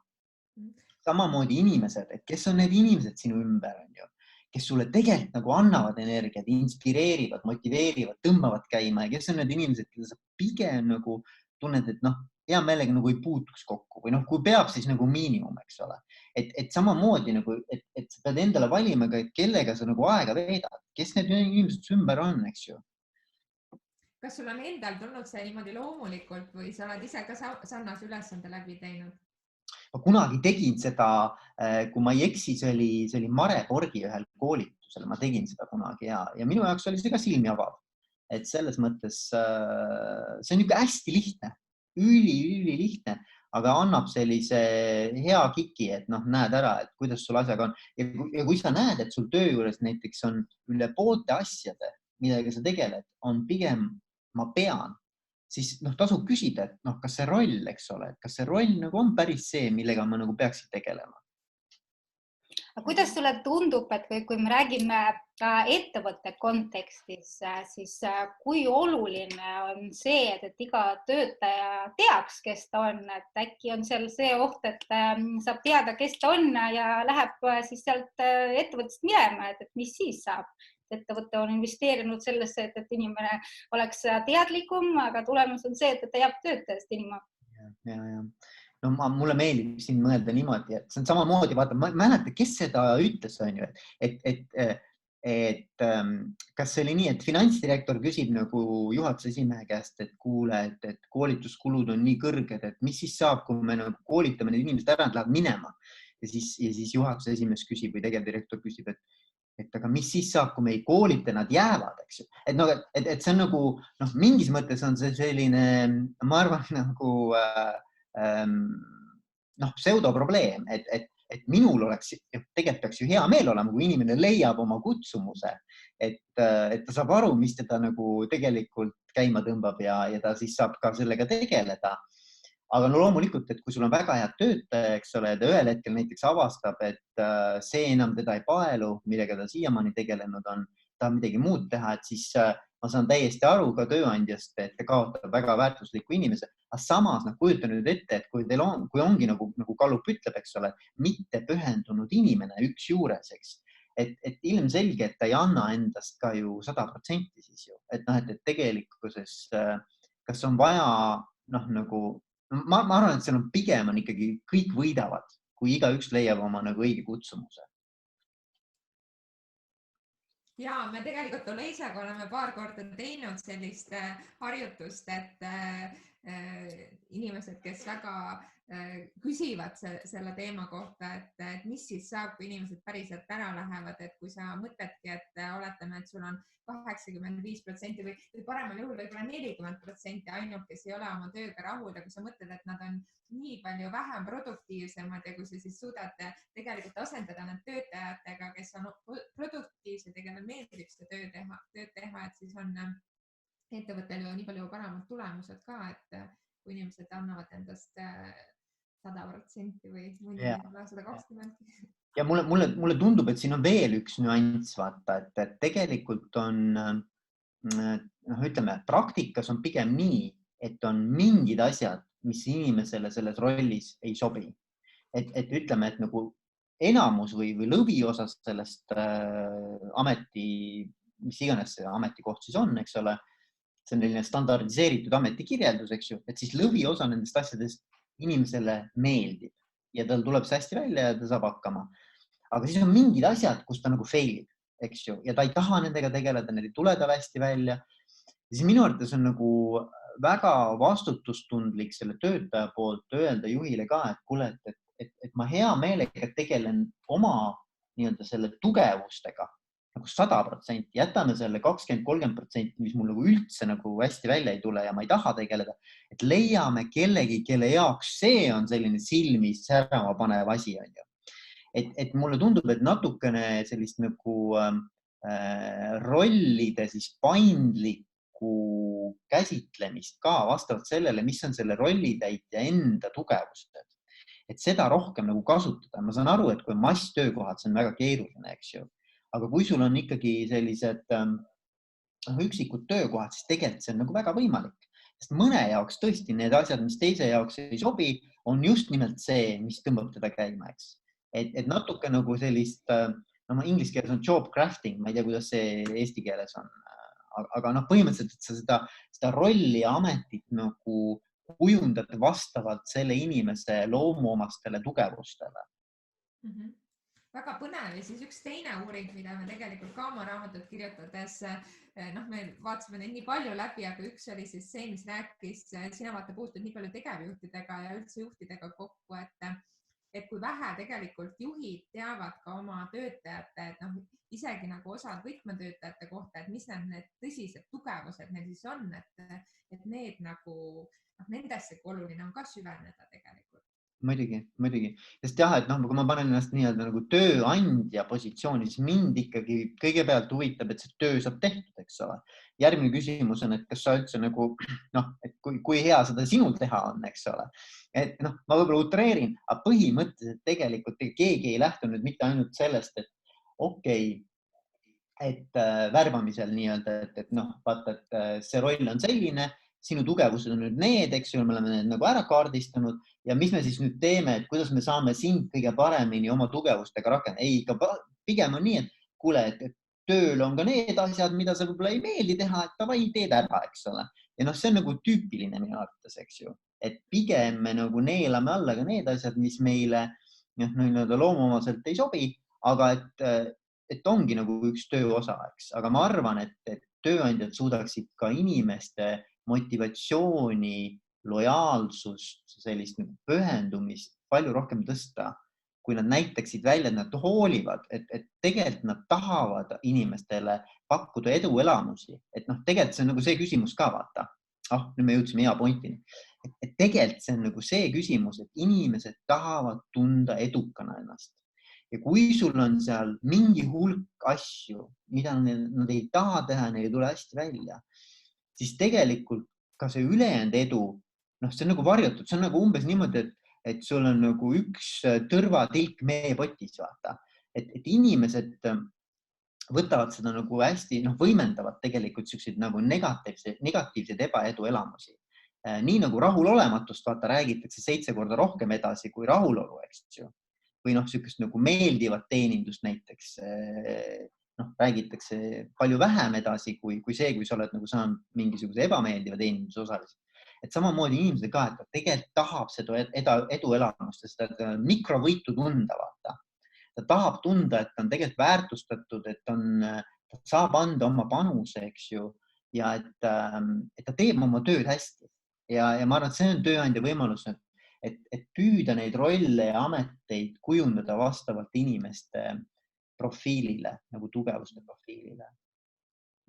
samamoodi inimesed, et kes on need inimesed sinu ümber, on ju, kes sulle tegelikult nagu annavad energiat, inspireerivad, motiveerivad, tõmbavad käima ja kes on need inimesed, keda sa pigem nagu tunned, et noh, hea meelega nagu ei puutuks kokku või noh, kui peab, siis nagu miinimum, eks ole. Et samamoodi nagu, et sa pead endale valima, et kellega sa nagu aega veedad, kes need inimesed ümber on, eks ju. Kas sul on endal tulnud see niimoodi loomulikult või sa oled ise ka sarnase ülesande läbi teinud? Ma kunagi tegin seda, kui ma ei eksi, see oli Mare Borgi ühel koolitusel, ma tegin seda kunagi ja minu jaoks oli see ka silmi avav. Et selles mõttes see on niisugune hästi lihtne, üli lihtne, aga annab sellise hea kiki, et noh, näed ära, et kuidas sul asjaga on. Ja kui sa näed, et sul töö juures näiteks on üle poolte asjade, millega sa tegeled, on pigem ma pean, siis noh, tasub küsida, et noh, kas see roll, eks ole, kas see roll nagu on päris see, millega ma nagu peaksin tegelema. Aga kuidas sulle tundub, et kui me räägime ettevõtte kontekstis, siis kui oluline on see, et iga töötaja teaks, kes ta on, et äkki on seal see oht, et saab teada, kes ta on ja läheb siis sealt ettevõttest minema, et mis siis saab? Ettevõte on investeerinud sellesse, et inimene oleks teadlikum, aga tulemus on see, et ta jääb töötajast ilma. Ja. No mulle meeldib siin mõelda niimoodi, et see on samamoodi, vaata, ma mäletan, kes seda ütles, on ju, et kas see oli nii, et finantsdirektor küsib nagu juhatuse esimehe käest, et kuule, et koolituskulud on nii kõrged, et mis siis saab, kui me nagu koolitame need inimesed ära, nad lähevad minema ja siis juhatuse esimees küsib või tegevdirektor küsib, et aga mis siis saab, kui me ei koolita, nad jäävad, eks ju. Et see on nagu, noh, mingis mõttes on see selline, ma arvan, nagu pseudoprobleem, et minul oleks, tegelikult peaks ju hea meel olema, kui inimene leiab oma kutsumuse, et ta saab aru, mis teda nagu tegelikult käima tõmbab ja ta siis saab ka sellega tegeleda. Aga no loomulikult, et kui sul on väga head töötaja, eks ole, ta ühel hetkel näiteks avastab, et see enam teda ei paelu, millega ta siiamaani tegelenud on, ta midagi muud teha, et siis ma saan täiesti aru ka tööandjast, et ta kaotab väga väärtusliku inimese. Aga samas kujuta nüüd ette, et kui ongi nagu Kallup ütleb, eks ole, mitte pühendunud inimene üks juures, eks, et ilmselge, et ta ei anna endast ka ju 100% siis ju. Et tegelikkuses, kas on vaja, ma arvan, et seal on pigem on ikkagi kõik võidavad, kui igaüks leiab oma nagu õige kutsumuse. Ja me tegelikult Oleisega oleme paar korda teinud sellist harjutust, et inimesed, kes väga küsivad selle teema kohta, et mis siis saab, kui inimesed päriselt ära lähevad, et kui sa mõtledki, et oletame, et sul on 85% või paremal juhul võib-olla 40% ainult, kes ei ole oma tööga rahul ja kui sa mõtled, et nad on nii palju vähem produktiivsemad ja kui sa siis suudad tegelikult asendada need töötajatega, kes on produktiivsed ja kellel meeldib seda tööd teha, et siis on ettevõttel ju nii palju paremad tulemused ka, et kui inimesed annavad endast 100% või mõni 120%. Ja mulle tundub, et siin on veel üks nüanss, vaata, et tegelikult on, ütleme, praktikas on pigem nii, et on mingid asjad, mis inimesele selles rollis ei sobi. Et ütleme, et nagu enamus või lõviosas sellest ameti, mis iganes see ametikoht siis on, eks ole, see on selline standardiseeritud ametikirjeldus, eks ju, et siis lõviosa nendest asjadest inimesele meeldib ja tal tuleb see hästi välja ja ta saab hakkama. Aga siis on mingid asjad, kus ta nagu failib, eks ju, ja ta ei taha nendega tegeleda, need ei tule tal hästi välja. Ja siis minu arvates on nagu väga vastutustundlik selle töötaja poolt öelda juhile ka, et kuule, et ma hea meelega tegelen oma selle tugevustega nagu 100%, jätame selle 20-30%, mis mul nagu üldse nagu hästi välja ei tule ja ma ei taha tegeleda, et leiame kellegi, kelle jaoks see on selline silmis särama panev asi, on ju. Et mulle tundub, et natukene sellist nagu rollide siis paindlikku käsitlemist ka vastavalt sellele, mis on selle rollitäitja enda tugevused. Et seda rohkem nagu kasutada. Ma saan aru, et kui masstöökohad, see on väga keeruline, eks ju. Aga kui sul on ikkagi sellised üksikud töökohad, siis tegelikult see on nagu väga võimalik. Sest mõne jaoks tõesti need asjad, mis teise jaoks ei sobi, on just nimelt see, mis tõmbab teda käima, eks. Et natuke nagu sellist, no inglise keeles on job crafting, ma ei tea, kuidas see eesti keeles on, aga noh, põhimõtteliselt, et sa seda rolli ja ametit nagu kujundad vastavalt selle inimese loomuomastele tugevustele. Väga põnev ja siis üks teine uuring, mida me tegelikult ka oma raamatut kirjutades, me vaatasime neid nii palju läbi, aga üks oli siis see, mis rääkis, sina vaata puutud nii palju tegevjuhtidega ja üldse juhtidega kokku, et kui vähe tegelikult juhid teavad ka oma töötajate, et isegi nagu osad võtmetöötajate kohta, et mis need tõsised tugevused neil siis on, et need nagu nendesse oluline on ka süveneda tegelikult. Muidugi. Sest jah, et kui ma panen ennast nii-öelda nagu tööandja positsiooni, siis mind ikkagi kõigepealt huvitab, et see töö saab tehtud, eks ole. Järgmine küsimus on, et kas sa üldse nagu, et kui hea seda sinul teha on, eks ole. Et ma võib-olla utreerin, aga põhimõtteliselt tegelikult keegi ei lähtu nüüd mitte ainult sellest, et et värbamisel nii-öelda, et vaata, et see roll on selline, sinu tugevused on nüüd need, eks ju, me oleme need nagu ära kaardistanud ja mis me siis nüüd teeme, et kuidas me saame sind kõige paremini oma tugevustega rakendada. Ei, pigem on nii, et kuule, et tööl on ka need asjad, mida sa võib-olla ei meeldi teha, et davai, teed ära, eks ole. Ja see on nagu tüüpiline minu arvates, eks ju, et pigem me nagu neelame alla ka need asjad, mis meile loomuomaselt ei sobi, aga et ongi nagu üks töö osa, eks. Aga ma arvan, et tööandjad suudaksid ka inimeste motivatsiooni, lojaalsust, sellist pühendumist palju rohkem tõsta, kui nad näitaksid välja, et nad hoolivad, et tegelikult nad tahavad inimestele pakkuda eduelamusi. Et tegelikult see on nagu see küsimus ka, vaata. Nüüd me jõudsime hea pointini. Et tegelikult see on nagu see küsimus, et inimesed tahavad tunda edukana ennast. Ja kui sul on seal mingi hulk asju, mida nad ei taha teha, neil ei tule hästi välja, siis tegelikult ka see ülejäänud edu, see on nagu varjatud, see on nagu umbes niimoodi, et sul on nagu üks tõrvatilk meepotis, vaata. Et inimesed võtavad seda nagu hästi, võimendavad tegelikult selliseid nagu negatiivseid ebaedu elamusi. Nii nagu rahulolematust, vaata, räägitakse 7 korda rohkem edasi kui rahulolu, eks ju. Või sellist nagu meeldivat teenindust näiteks räägitakse palju vähem edasi kui see, kui sa oled nagu saanud mingisuguse ebameeldiva teeninduse osalised. Et samamoodi inimesed ka, et tegelikult tahab seda eduelamust ja seda mikrovõitu tunda, vaata. Ta tahab tunda, et ta on tegelikult väärtustatud, et ta saab anda oma panuse, eks ju, ja et ta teeb oma tööd hästi. Ja ma arvan, et see on tööandja võimalus, et püüda neid rolle ja ameteid kujundada vastavalt inimeste profiilile, nagu tugevuste profiilile.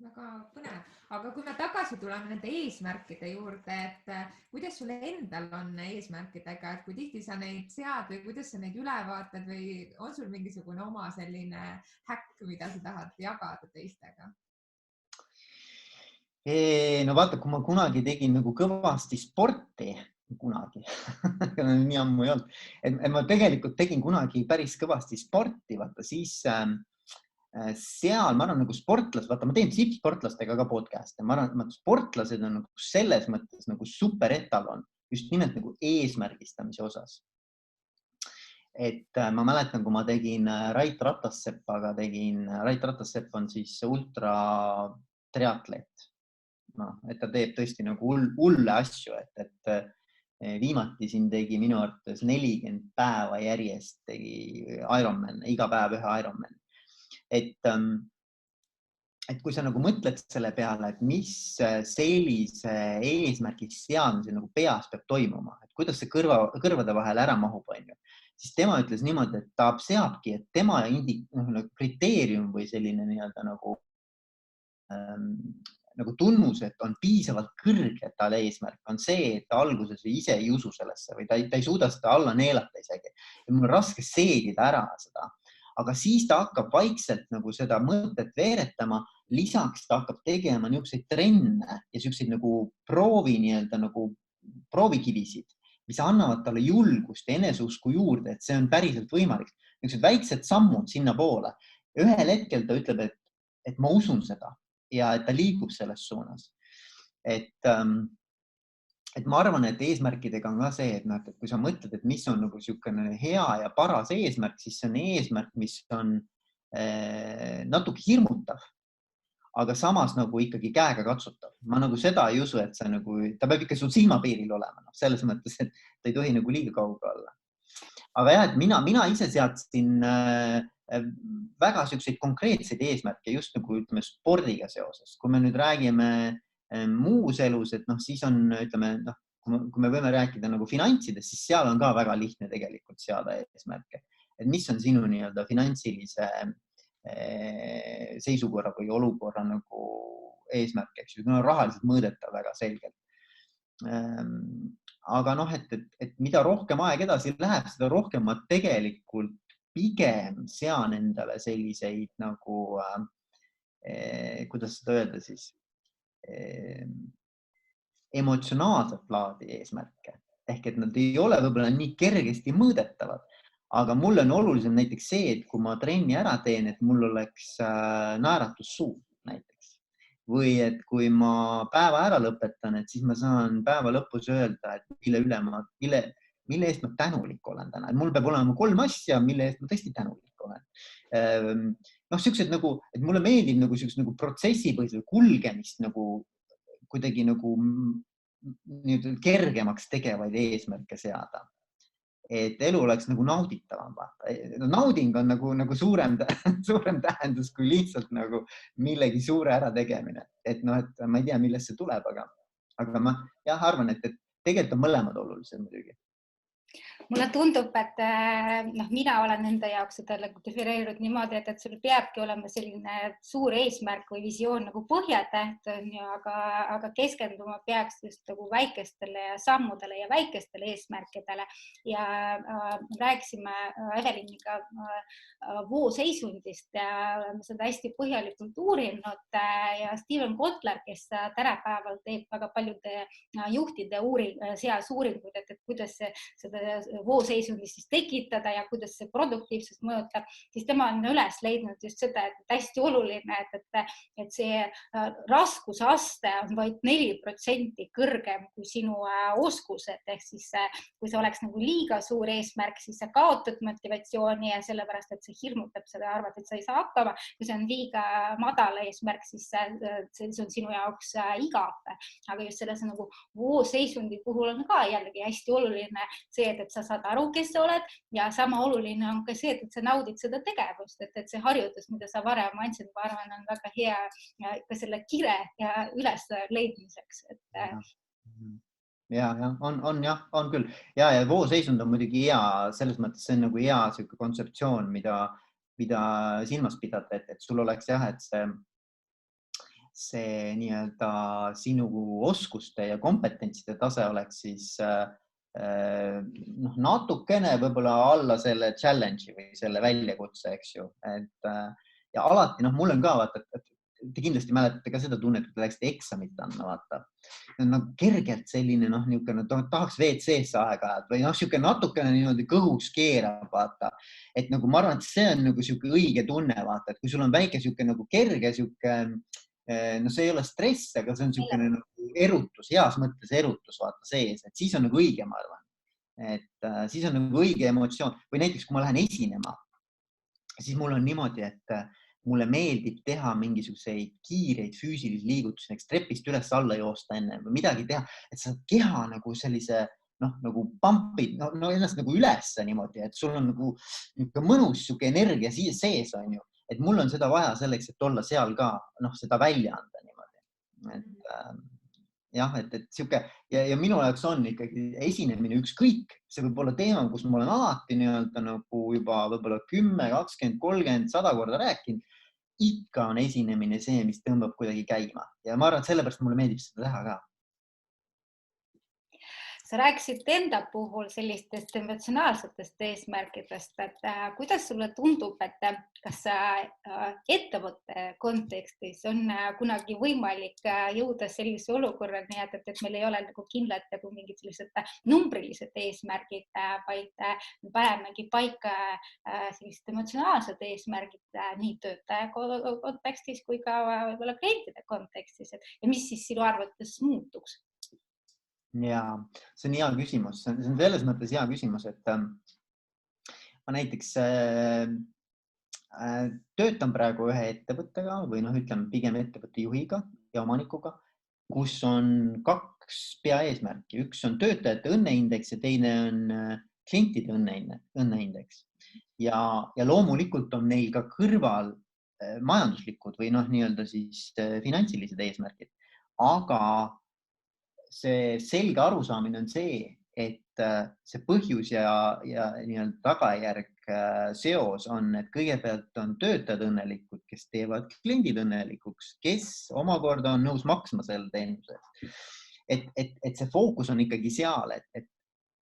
Väga põnev. Aga kui me tagasi tuleme nende eesmärkide juurde, et kuidas sul endal on eesmärkidega, et kui tihti sa neid sead või kuidas sa neid üle vaatad või on sul mingisugune oma selline häkk, mida sa tahad jagada teistega? No vaata, kui ma kunagi tegin nagu kõvasti sporti, kunagi, nii ammu ei olnud, et ma tegelikult tegin kunagi päris kõvasti sporti, vaata siis seal, ma arvan, nagu sportlased, vaata, ma teen tippsportlastega ka podcast'e, ma arvan, et sportlased on nagu selles mõttes nagu super etalon, just nimelt nagu eesmärgistamise osas. Et ma mäletan, kui ma tegin Rait Ratassepaga, Rait Ratassepp on siis ultra triatlet, et ta teeb tõesti nagu hulle asju, et viimati siin tegi minu arvates 40 päeva järjest tegi Ironman, iga päev ühe Ironman. Et kui sa nagu mõtled selle peale, et mis sellise eesmärgi seadmise nagu peas peab toimuma, et kuidas see kõrvade vahel ära mahub, siis tema ütles niimoodi, et ta seabki, et tema kriteerium või selline nii-öelda nagu tunnus, et on piisavalt kõrge tal eesmärk, on see, et ta alguses ise ei usu sellesse või ta ei suuda seda alla neelata isegi. Ja mul on raske seedida ära seda. Aga siis ta hakkab vaikselt nagu seda mõtet veeretama, lisaks ta hakkab tegema niisuguseid trenne ja niisuguseid nagu proovikivisid, mis annavad talle julgust ja eneseusku juurde, et see on päriselt võimalik. Niisugused väiksed sammud sinna poole. Ühel hetkel ta ütleb, et ma usun seda ja et ta liigub selles suunas. Et et ma arvan, et eesmärkidega on ka see, et, et kui sa mõtled, et mis on nagu niisugune hea ja paras eesmärk, siis see on eesmärk, mis on natuke hirmutav, aga samas nagu ikkagi käega katsutav. Ma nagu seda ei usu, et ta peab ikka sul silmapiiril olema, selles mõttes, et ta ei tohi nagu liiga kauge olla. Aga jah, et mina ise seadsin väga selliseid konkreetseid eesmärke just nagu ütleme spordiga seoses. Kui me nüüd räägime muus elus, et siis on, ütleme, kui me võime rääkida nagu finantsidest, siis seal on ka väga lihtne tegelikult seada eesmärke. Et mis on sinu nii-öelda finantsilise seisukorra või olukorra nagu eesmärk, eks ju, rahaliselt mõõdetav väga selgelt. Aga et mida rohkem aeg edasi läheb, seda rohkem ma tegelikult pigem sean endale selliseid nagu, kuidas seda öelda siis, emotsionaalset laadi eesmärke. Ehk et nad ei ole võib-olla nii kergesti mõõdetavad, aga mulle on olulisem näiteks see, et kui ma trenni ära teen, et mul oleks naeratus suul näiteks. Või et kui ma päeva ära lõpetan, et siis ma saan päeva lõpus öelda, et mille eest ma tänulik olen täna. Et mul peab olema 3 asja, mille eest ma tõesti tänulik olen. Sellised nagu, et mulle meeldib nagu sellised nagu protsessipõhisel kulgemist nagu kuidagi nagu kergemaks tegevaid eesmärke seada. Et elu oleks nagu nauditavam. Nauding on nagu suurem tähendus kui lihtsalt nagu millegi suure ära tegemine. Et ma ei tea, millest see tuleb, aga ma arvan, et tegelikult on mõlemad olulised muidugi. Mulle tundub, et mina olen enda jaoks seda defineerinud niimoodi, et sul peabki olema selline suur eesmärk või visioon nagu põhjatäht, aga keskenduma peaks just nagu väikestele sammudele ja väikestele eesmärkidele. Ja rääkisime Eveliniga vooseisundist ja oleme seda hästi põhjalikult uurinud ja Steven Kotler, kes tänapäeval teeb väga paljude juhtide seas uuringuid, et kuidas seda vooseisundist siis tekitada ja kuidas see produktiivsust mõjutab, siis tema on üles leidnud just seda, et hästi oluline, et see raskusaste on vaid 4% kõrgem kui sinu oskused. Ehk siis kui see oleks nagu liiga suur eesmärk, siis sa kaotad motivatsiooni ja sellepärast, et see hirmutab seda, arvad, et sa ei saa hakkama. Kui see on liiga madal eesmärk, siis see on sinu jaoks igav. Aga just selles nagu vooseisundi puhul on ka jällegi hästi oluline see, et sa saad aru, kes sa oled ja sama oluline on ka see, et sa naudid seda tegevust, et see harjutus, mida sa varem andsid, ma arvan, on väga hea ka selle kire ja üles leidmiseks. On küll. Ja vooseisund on muidugi hea, selles mõttes see on nagu hea selline kontseptsioon, mida silmas pidada, et sul oleks et see nii-öelda sinu oskuste ja kompetentside tase oleks siis natukene võib-olla alla selle challenge'i või selle väljakutse, eks ju. Ja alati, mul on ka, vaata, et te kindlasti mäletate ka seda tunnet, kui te läksite eksamit andma, vaata. Kergelt selline, tahaks WC-sse aeg-ajalt või niisugune natukene niimoodi kõhuks keerab, vaata. Et nagu ma arvan, et see on nagu siuke õige tunne, vaata, et kui sul on väike siuke nagu kerge siuke, see ei ole stress, aga see on niisugune nagu erutus, heas mõttes erutus vaata sees, et siis on nagu õige, ma arvan. Et siis on nagu õige emotsioon. Või näiteks, kui ma lähen esinema, siis mul on niimoodi, et mulle meeldib teha mingisuguseid kiireid füüsilisi liigutusi, näiteks trepist üles alla joosta enne või midagi teha, et sa keha nagu sellise nagu pumpid, ennast nagu ülesse niimoodi, et sul on nagu mõnus siuke energia sees on ju. Et mul on seda vaja selleks, et olla seal ka, seda välja anda niimoodi. Et siuke, ja minu jaoks on ikkagi esinemine ükskõik, see võib olla teema, kus ma olen alati nagu juba võib-olla 10, 20, 30, 100 korda rääkinud, ikka on esinemine see, mis tõmbab kuidagi käima. Ja ma arvan, et sellepärast mulle meeldib seda teha ka. Sa rääkisid enda puhul sellistest emotsionaalsetest eesmärkidest, et kuidas sulle tundub, et kas ettevõtte kontekstis on kunagi võimalik jõuda sellise olukorrani, et meil ei ole nagu kindlad nagu mingid sellised numbrilised eesmärgid, vaid me panemegi paika sellised emotsionaalsed eesmärgid nii töötaja kontekstis kui ka võib-olla klientide kontekstis. Ja mis siis sinu arvates muutuks? Ja see on hea küsimus. See on selles mõttes hea küsimus, et ma näiteks töötan praegu ühe ettevõttega või ütleme pigem ettevõtte juhiga ja omanikuga, kus on 2 peaeesmärki. Üks on töötajate õnneindeks ja teine on klientide õnneindeks. Ja loomulikult on neil ka kõrval majanduslikud või nii-öelda siis finantsilised eesmärgid. Aga see selge arusaamine on see, et see põhjus ja nii-öelda tagajärg seos on, et kõigepealt on töötajad õnnelikud, kes teevad kliendid õnnelikuks, kes omakorda on nõus maksma selle teenuse. Et see fookus on ikkagi seal, et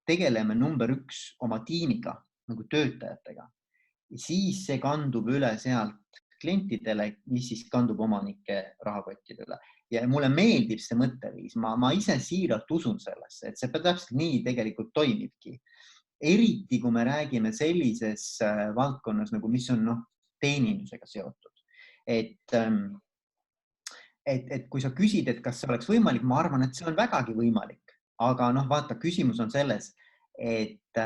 tegeleme number 1 oma tiimiga, nagu töötajatega. Ja siis see kandub üle sealt klientidele, mis siis kandub omanike rahakottidele. Ja mulle meeldib see mõtteviis. Ma ise siiralt usun sellesse, et see täpselt nii tegelikult toimibki. Eriti, kui me räägime sellises valdkonnas, nagu mis on teenindusega seotud. Et kui sa küsid, et kas see oleks võimalik, ma arvan, et see on vägagi võimalik. Aga vaata, küsimus on selles, et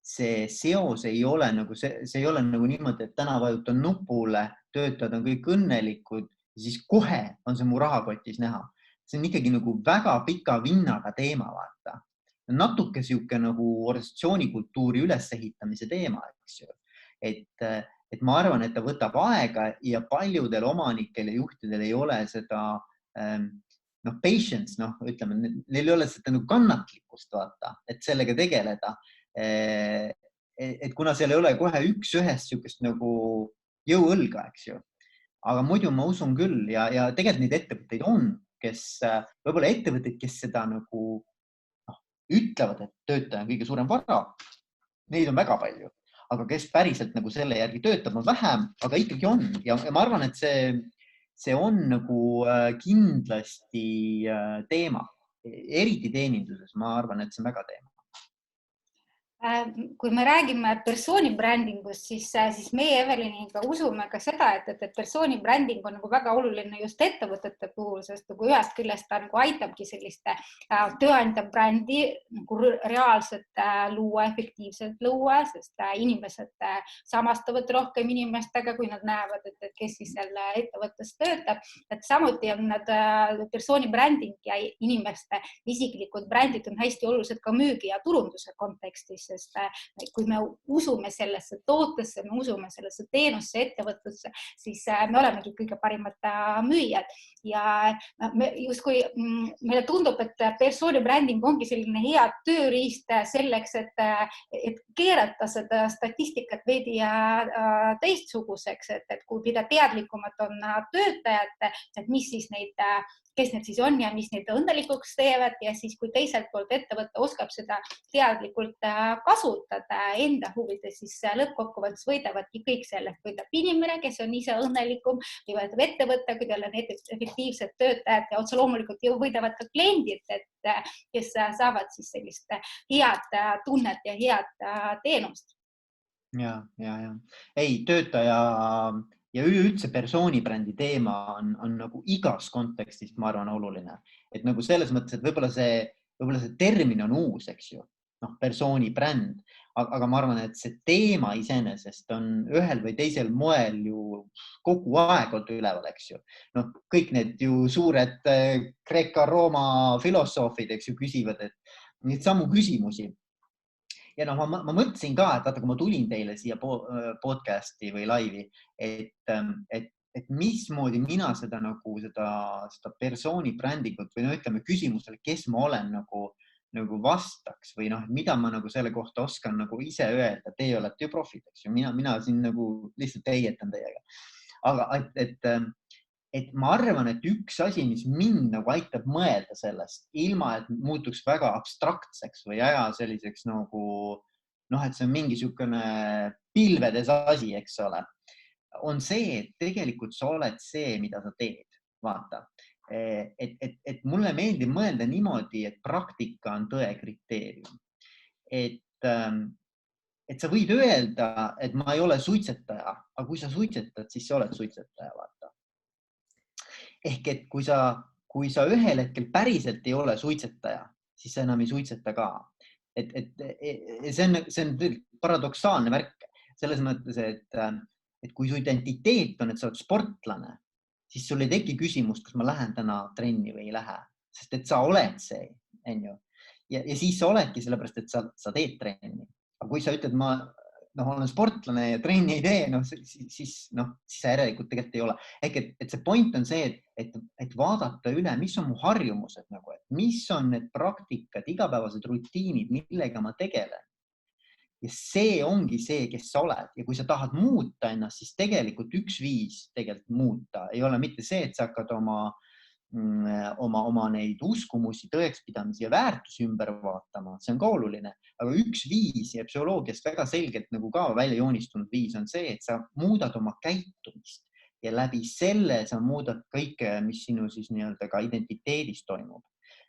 see seos ei ole see ei ole niimoodi, et täna vajutan nupule, töötajad on kõik õnnelikud, siis kohe on see mu rahakotis näha. See on ikkagi väga pika vinnaga teema, vaata. Natuke siuke organisatsioonikultuuri ülesehitamise teema, eks ju. Et ma arvan, et ta võtab aega ja paljudel omanikel ja juhtidel ei ole seda patience, ütleme, neil ei ole seda kannatlikkust, vaata, et sellega tegeleda. Et kuna seal ei ole kohe üks-ühest siukest jõuõlga, eks ju. Aga muidu ma usun küll ja tegelikult neid ettevõtteid on, võib-olla ettevõtteid, kes seda ütlevad, et töötaja on kõige suurem vara. Neid on väga palju, aga kes päriselt selle järgi töötab, on vähem, aga ikkagi on. Ja ma arvan, et see on kindlasti teema. Eriti teeninduses, ma arvan, et see on väga teema. Kui me räägime persoonibrändingust, siis meie Eveliniga usume ka seda, et persoonibränding on väga oluline just ettevõtete puhul, sest kui ühest küljest ta aitabki selliste tööandja brändi reaalselt luua, efektiivselt luua, sest inimesed samastavad rohkem inimestega, kui nad näevad, et kes siis selle ettevõttes töötab. Et samuti on nad persoonibränding ja inimeste isiklikud brändid on hästi olulised ka müügi ja turunduse kontekstis, sest kui me usume sellesse tootesse, me usume sellesse teenusse, ettevõtlusse, siis me olemegi kõige parimad müüjad. Ja justkui meile tundub, et persoonibränding ongi selline hea tööriist selleks, et keerata seda statistikat veidi teistsuguseks, et kui mida teadlikumad on töötajad, et mis siis kes need siis on ja mis neid õnnelikuks teevad ja siis kui teiselt poolt ettevõte oskab seda teadlikult kasutada enda huvides, siis lõppkokkuvõttes võidavadki kõik sellest. Võidab inimene, kes on ise õnnelikum, või võidab ettevõte, kui tal on efektiivsed töötajad ja otse loomulikult võidavad ka kliendid, kes saavad siis sellist head tunnet ja head teenust. Ja. Ei, töötaja ja üleüldse persoonibrändi teema on igas kontekstis, ma arvan, oluline. Et selles mõttes, et võib-olla see termin on uus, eks ju, persoonibränd, aga ma arvan, et see teema iseenesest on ühel või teisel moel ju kogu aeg olnud üleval, eks ju. Kõik need ju suured Kreeka-Rooma filosoofid, eks ju, küsivad, et neid samu küsimusi. Ja ma mõtlesin ka, et kui ma tulin teile siia podcasti või laivi, et mismoodi mina seda persoonibrändingut või ütleme küsimusele, kes ma olen vastaks või mida ma selle kohta oskan ise öelda. Teie olete ju profid, eks ju. Mina siin lihtsalt heietan teiega. Aga et ma arvan, et üks asi, mis mind aitab mõelda sellest, ilma et muutuks väga abstraktseks või selliseks et see on mingi niisugune pilvedes asi, eks ole, on see, et tegelikult sa oled see, mida sa teed. Vaata, et mulle meeldib mõelda niimoodi, et praktika on tõe kriteerium. Et sa võid öelda, et ma ei ole suitsetaja, aga kui sa suitsetad, siis sa oled suitsetaja, vaata. Ehk et kui sa ühel hetkel päriselt ei ole suitsetaja, siis sa enam ei suitseta ka. See on paradoksaalne värk selles mõttes, et kui su identiteet on, et sa oled sportlane, siis sul ei teki küsimust, kas ma lähen täna trenni või ei lähe, sest et sa oled see, on ju. Ja siis sa oledki sellepärast, et sa teed trenni. Aga kui sa ütled, ma olen sportlane ja trenni ei tee, siis sa järelikult tegelikult ei ole. Et see point on see, et vaadata üle, mis on mu harjumused, et mis on need praktikad, igapäevased rutiinid, millega ma tegelen. Ja see ongi see, kes sa oled. Ja kui sa tahad muuta ennast, siis tegelikult üks viis tegelikult muuta ei ole mitte see, et sa hakkad oma neid uskumusi, tõekspidamisi ja väärtusi ümber vaatama. See on ka oluline. Aga üks viis ja psühholoogiast väga selgelt nagu ka välja joonistunud viis on see, et sa muudad oma käitumist ja läbi selle sa muudad kõike, mis sinu siis nii-öelda ka identiteedis toimub.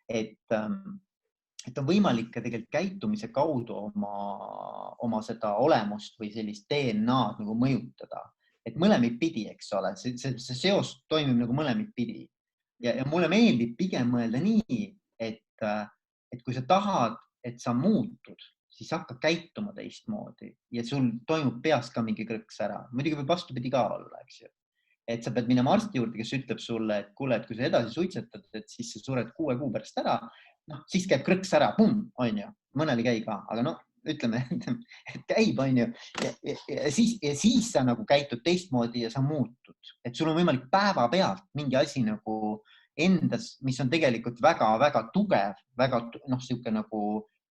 Et on võimalik ka tegelikult käitumise kaudu oma seda olemust või sellist DNA-d nagu mõjutada. Et mõlemid pidi, eks ole, see seos toimib nagu mõlemid pidi. Ja mulle meeldib pigem mõelda nii, et kui sa tahad, et sa muutud, siis hakka käituma teistmoodi ja sul toimub peas ka mingi krõks ära. Muidugi võib vastupidi ka olla, eks ju. Et sa pead minema arsti juurde, kes ütleb sulle, et kuule, et kui sa edasi suitsetad, et siis sa sured 6 kuu pärast ära, siis käib krõks ära, on ju. Mõnel ei käi ka, aga ütleme, et käib, on ju. Ja siis sa nagu käitud teistmoodi ja sa muutud. Et sul on võimalik päeva pealt mingi asi nagu endas, mis on tegelikult väga-väga tugev, väga siuke nagu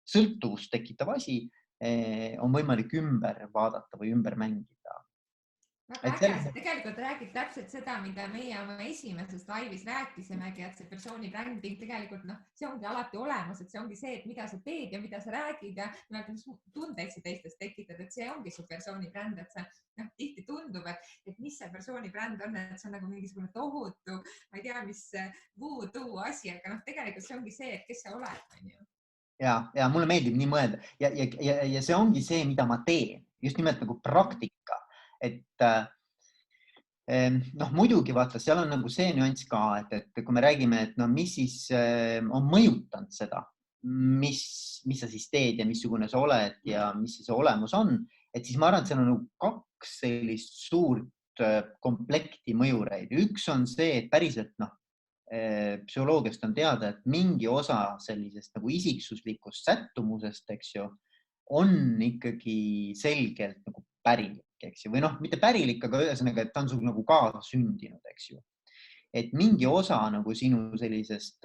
sõltuvust tekitav asi, on võimalik ümber vaadata või ümber mängida. Väga äge, sa tegelikult räägid täpselt seda, mida meie oma esimeses laivis rääkisimegi, et see persooni bränding tegelikult, see ongi alati olemas, et see ongi see, et mida sa teed ja mida sa räägid ja mis tundeid sa teistest tekitad, et see ongi su persooni bränd, et see tihti tundub, et mis see persooni bränd on, et see on nagu mingisugune tohutu, ma ei tea, mis voodoo asi, aga tegelikult see ongi see, et kes sa oled, on ju. Ja mulle meeldib nii mõelda ja see ongi see, mida ma teen, just nimelt nagu praktika. Et muidugi vaata, seal on nagu see nüanss ka, et kui me räägime, et mis siis on mõjutanud seda, mis sa siis teed ja missugune sa oled ja mis see olemus on, et siis ma arvan, et seal on nagu 2 sellist suurt komplekti mõjureid. Üks on see, et päriselt psühholoogiast on teada, et mingi osa sellisest nagu isiksuslikust sättumusest, eks ju, on ikkagi selgelt nagu pärilik, eks ju, või mitte pärilik, aga ühesõnaga, et ta on sul nagu kaasasündinud, eks ju. Et mingi osa nagu sinu sellisest,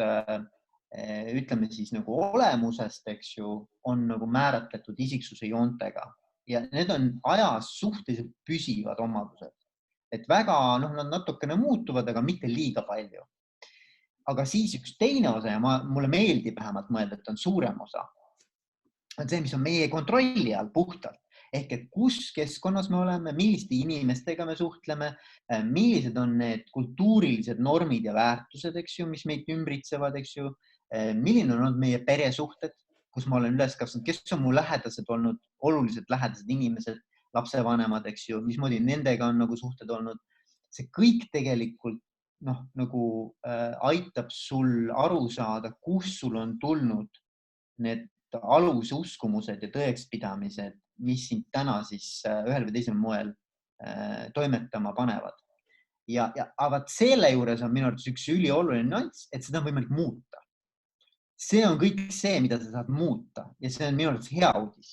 ütleme siis nagu olemusest, eks ju, on nagu määratletud isiksuse joontega ja need on ajas suhteliselt püsivad omadused. Et väga, nad natukene muutuvad, aga mitte liiga palju. Aga siis üks teine osa ja mulle meeldib vähemalt mõelda, et on suurem osa, on see, mis on meie kontrolli all puhtalt. Ehk et kus keskkonnas me oleme, milliste inimestega me suhtleme, millised on need kultuurilised normid ja väärtused, eks ju, mis meid ümbritsevad, eks ju, milline on olnud meie peresuhted, kus ma olen üles kasvanud, kes on mu lähedased olnud, oluliselt lähedased inimesed, lapsevanemad, eks ju, mismoodi nendega on nagu suhted olnud. See kõik tegelikult nagu aitab sul aru saada, kus sul on tulnud need alususkumused ja tõekspidamised, mis sind täna siis ühel või teisel moel toimetama panevad. Aga selle juures on minu arvates üks ülioluline nüanss, et seda on võimalik muuta. See on kõik see, mida sa saad muuta ja see on minu arvates hea uudis.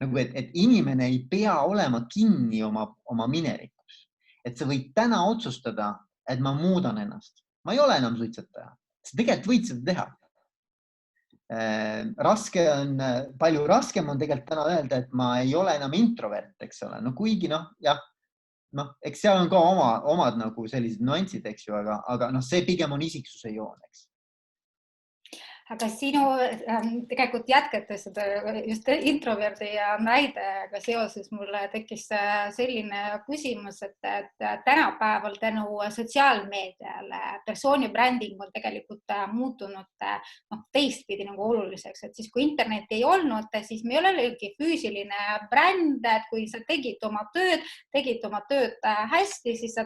Nagu, et inimene ei pea olema kinni oma minevikus. Et sa võid täna otsustada, et ma muudan ennast. Ma ei ole enam suitsetaja. Sa tegelikult võid seda teha. Palju raskem on tegelikult täna öelda, et ma ei ole enam introvert, eks ole. Kuigi eks seal on ka omad nagu sellised nüansid, eks ju, aga see pigem on isiksuse joon, eks. Aga sinu tegelikult jätkates seda just introverdi ja näidega seoses mulle tekkis selline küsimus, et tänapäeval tänu sotsiaalmeediale persooni bränding on tegelikult muutunud teistpidi nagu oluliseks, et siis kui internet ei olnud, siis me ei olegi füüsiline bränd, et kui sa tegid oma tööd hästi, siis sa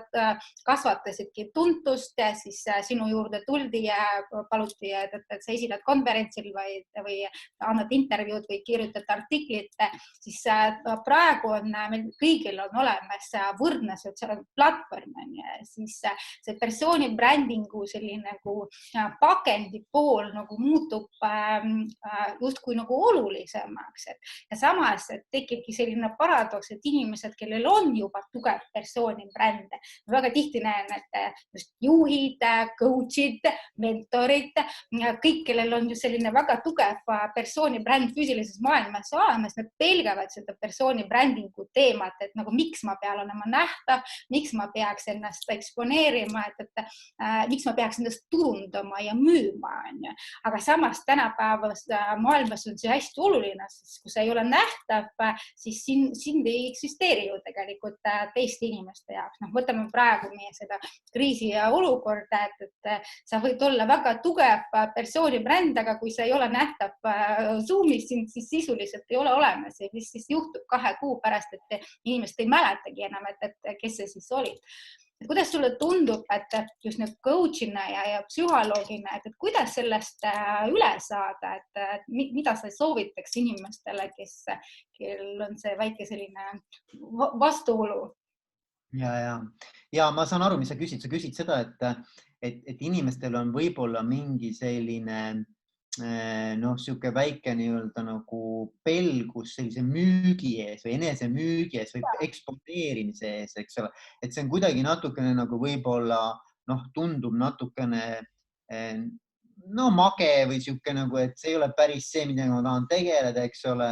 kasvatasidki tuntust ja siis sinu juurde tuldi ja paluti, et sa esined esined konverentsil või annad intervjuud või kirjutad artiklit, siis praegu on meil kõigil on olemas võrdne sotsiaalne platvorm, siis see persooni brändingu selline nagu pakendi pool nagu muutub justkui nagu olulisemaks. Ja samas tekibki selline paradoks, et inimesed, kellel on juba tugev persooni bränd, väga tihti näen, et just juhid, coach'id, mentorid, kõik, kellel on ju selline väga tugev persooni bränd füüsilises maailmas olemas, nad pelgavad seda persooni brändingu teemat, et nagu miks ma pean olema nähtav, miks ma peaks ennast eksponeerima, et miks ma peaks ennast turundama ja müüma. Aga samas tänapäevas maailmas on see hästi oluline, sest kui sa ei ole nähtav, siis sind ei eksisteeri ju tegelikult teiste inimeste jaoks. Võtame praegu meie seda kriisi ja olukorda, et sa võid olla väga tugev persooni bränd, aga kui sa ei ole nähtav Zoomis, siis sisuliselt ei ole olemas ja mis siis juhtub 2 kuu pärast, et inimesed ei mäletagi enam, et kes see siis oli. Kuidas sulle tundub, et just nüüd coach'ina ja psühholoogina, et kuidas sellest üle saada, et mida sa soovitaks inimestele, kel on see väike selline vastuolu? Ja ma saan aru, mis sa küsid. Sa küsid seda, et inimestel on võib-olla mingi selline siuke väike nii-öelda nagu pelgus sellise müügi ees või enese müügi ees või eksponeerimise ees, eks ole. Et see on kuidagi natukene nagu võib-olla tundub natukene mage või siuke nagu, et see ei ole päris see, mida ma tahan tegeleda, eks ole.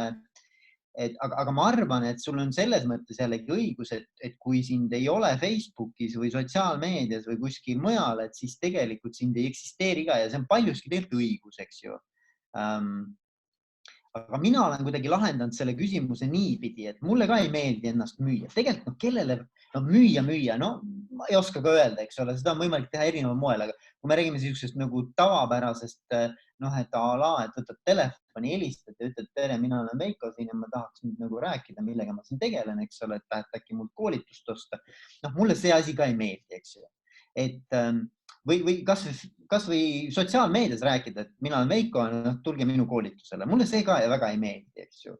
Aga ma arvan, et sul on selles mõttes jällegi õigus, et kui sind ei ole Facebookis või sotsiaalmeedias või kuskil mujal, et siis tegelikult sind ei eksisteeri ka ja see on paljuski tegelikult õigus, eks ju. Aga mina olen kuidagi lahendanud selle küsimuse niipidi, et mulle ka ei meeldi ennast müüa. Tegelikult kellele müüa, ma ei oska ka öelda, eks ole, seda on võimalik teha erineval moel, aga kui me räägime sellisest nagu tavapärasest, et võtad telefoni, helistad ja ütled, tere, mina olen Veiko siin ja ma tahaks nüüd nagu rääkida, millega ma siin tegelen, eks ole, et tahad äkki mult koolitust osta. Mulle see asi ka ei meeldi, eks ju. Või kas või sotsiaalmeedias rääkida, et mina olen Veiko, tulge minu koolitusele. Mulle see ka väga ei meeldi, eks ju.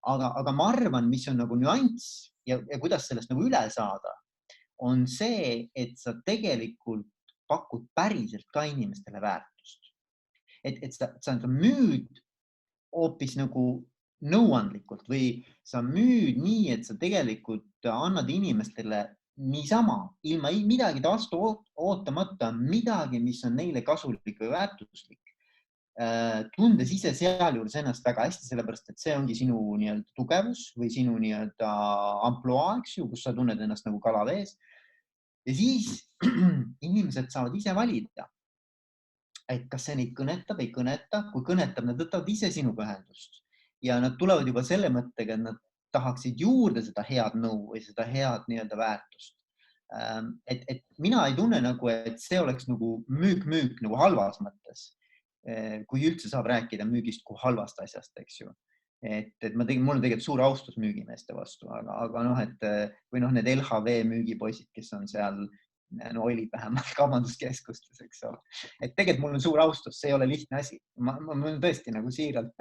Aga ma arvan, mis on nagu nüanss ja kuidas sellest nagu üle saada, on see, et sa tegelikult pakud päriselt ka inimestele väärtust. Et sa müüd hoopis nagu nõuandlikult või sa müüd nii, et sa tegelikult annad inimestele niisama, ilma midagi vastu ootamata, midagi, mis on neile kasulik või väärtuslik. Tundes ise sealjuures ennast väga hästi, sellepärast, et see ongi sinu nii-öelda tugevus või sinu nii-öelda amploa, eks ju, kus sa tunned ennast nagu kalavees. Ja siis inimesed saavad ise valida, et kas see neid kõnetab, ei kõneta. Kui kõnetab, nad võtavad ise sinuga ühendust ja nad tulevad juba selle mõttega, et nad tahaksid juurde seda head nõu või seda head nii-öelda väärtust. Et mina ei tunne nagu, et see oleks nagu müük nagu halvas mõttes, kui üldse saab rääkida müügist kui halvast asjast, eks ju. Mul on tegelikult suur austus müügimeeste vastu, aga või need LHV müügipoisid, kes on seal, olid vähemalt kaubanduskeskustes, eks ole. Et tegelikult mul on suur austus, see ei ole lihtne asi. Ma tõesti nagu siiralt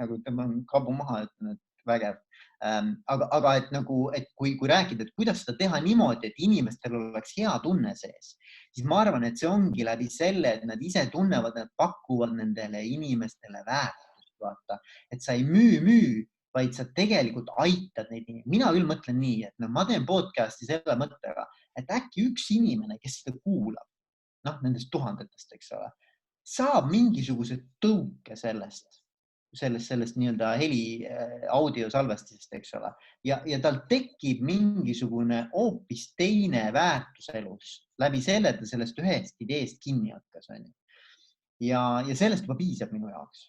kabu maha, et vägev. Aga et kui rääkida, et kuidas seda teha niimoodi, et inimestel oleks hea tunne sees, siis ma arvan, et see ongi läbi selle, et nad ise tunnevad, nad pakuvad nendele inimestele väärtust, vaata. Et sa ei müü, vaid sa tegelikult aitad neid inimesi. Mina küll mõtlen nii, et ma teen podcasti selle mõttega, et äkki üks inimene, kes seda kuulab, nendest tuhandetest, eks ole, saab mingisuguse tõuke sellest nii-öelda heli audio salvestisest, eks ole. Ja tal tekib mingisugune hoopis teine väärtus elus läbi selle, et ta sellest ühest ideest kinni hakkas. Ja sellest juba piisab minu jaoks.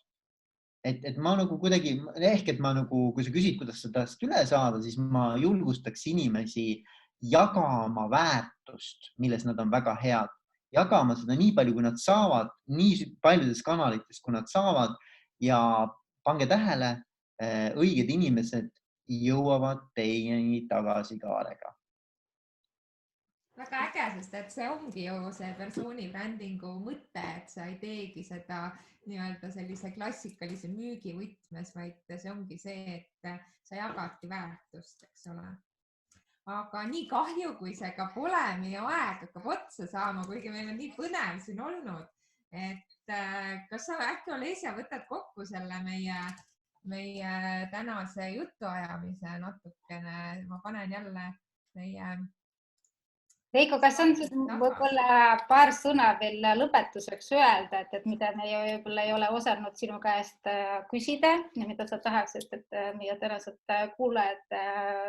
Et ma nagu kuidagi, et ma nagu, kui sa küsid, kuidas seda üle saada, siis ma julgustaks inimesi jagama väärtust, milles nad on väga head. Jagama seda nii palju, kui nad saavad, nii paljudes kanalites, kui nad saavad. Ja pange tähele, õiged inimesed jõuavad teieni tagasi kaarega. väga äge, sest et see ongi ju see persooni brändingu mõte, et sa ei teegi seda nii-öelda sellise klassikalise müügivõtmes, vaid see ongi see, et sa jagadki väärtust, eks ole. Aga nii kahju, kui see ka pole, meie aeg hakkab otsa saama, kuigi meil on nii põnev siin olnud, et kas sa äkki, Olesja, võtad kokku selle meie tänase jutuajamise natukene, ma panen jälle meie Veiko, kas on võib-olla paar sõna veel lõpetuseks öelda, et mida me võib-olla ei ole osanud sinu käest küsida ja mida sa tahaksid, et meie tänased kuulajad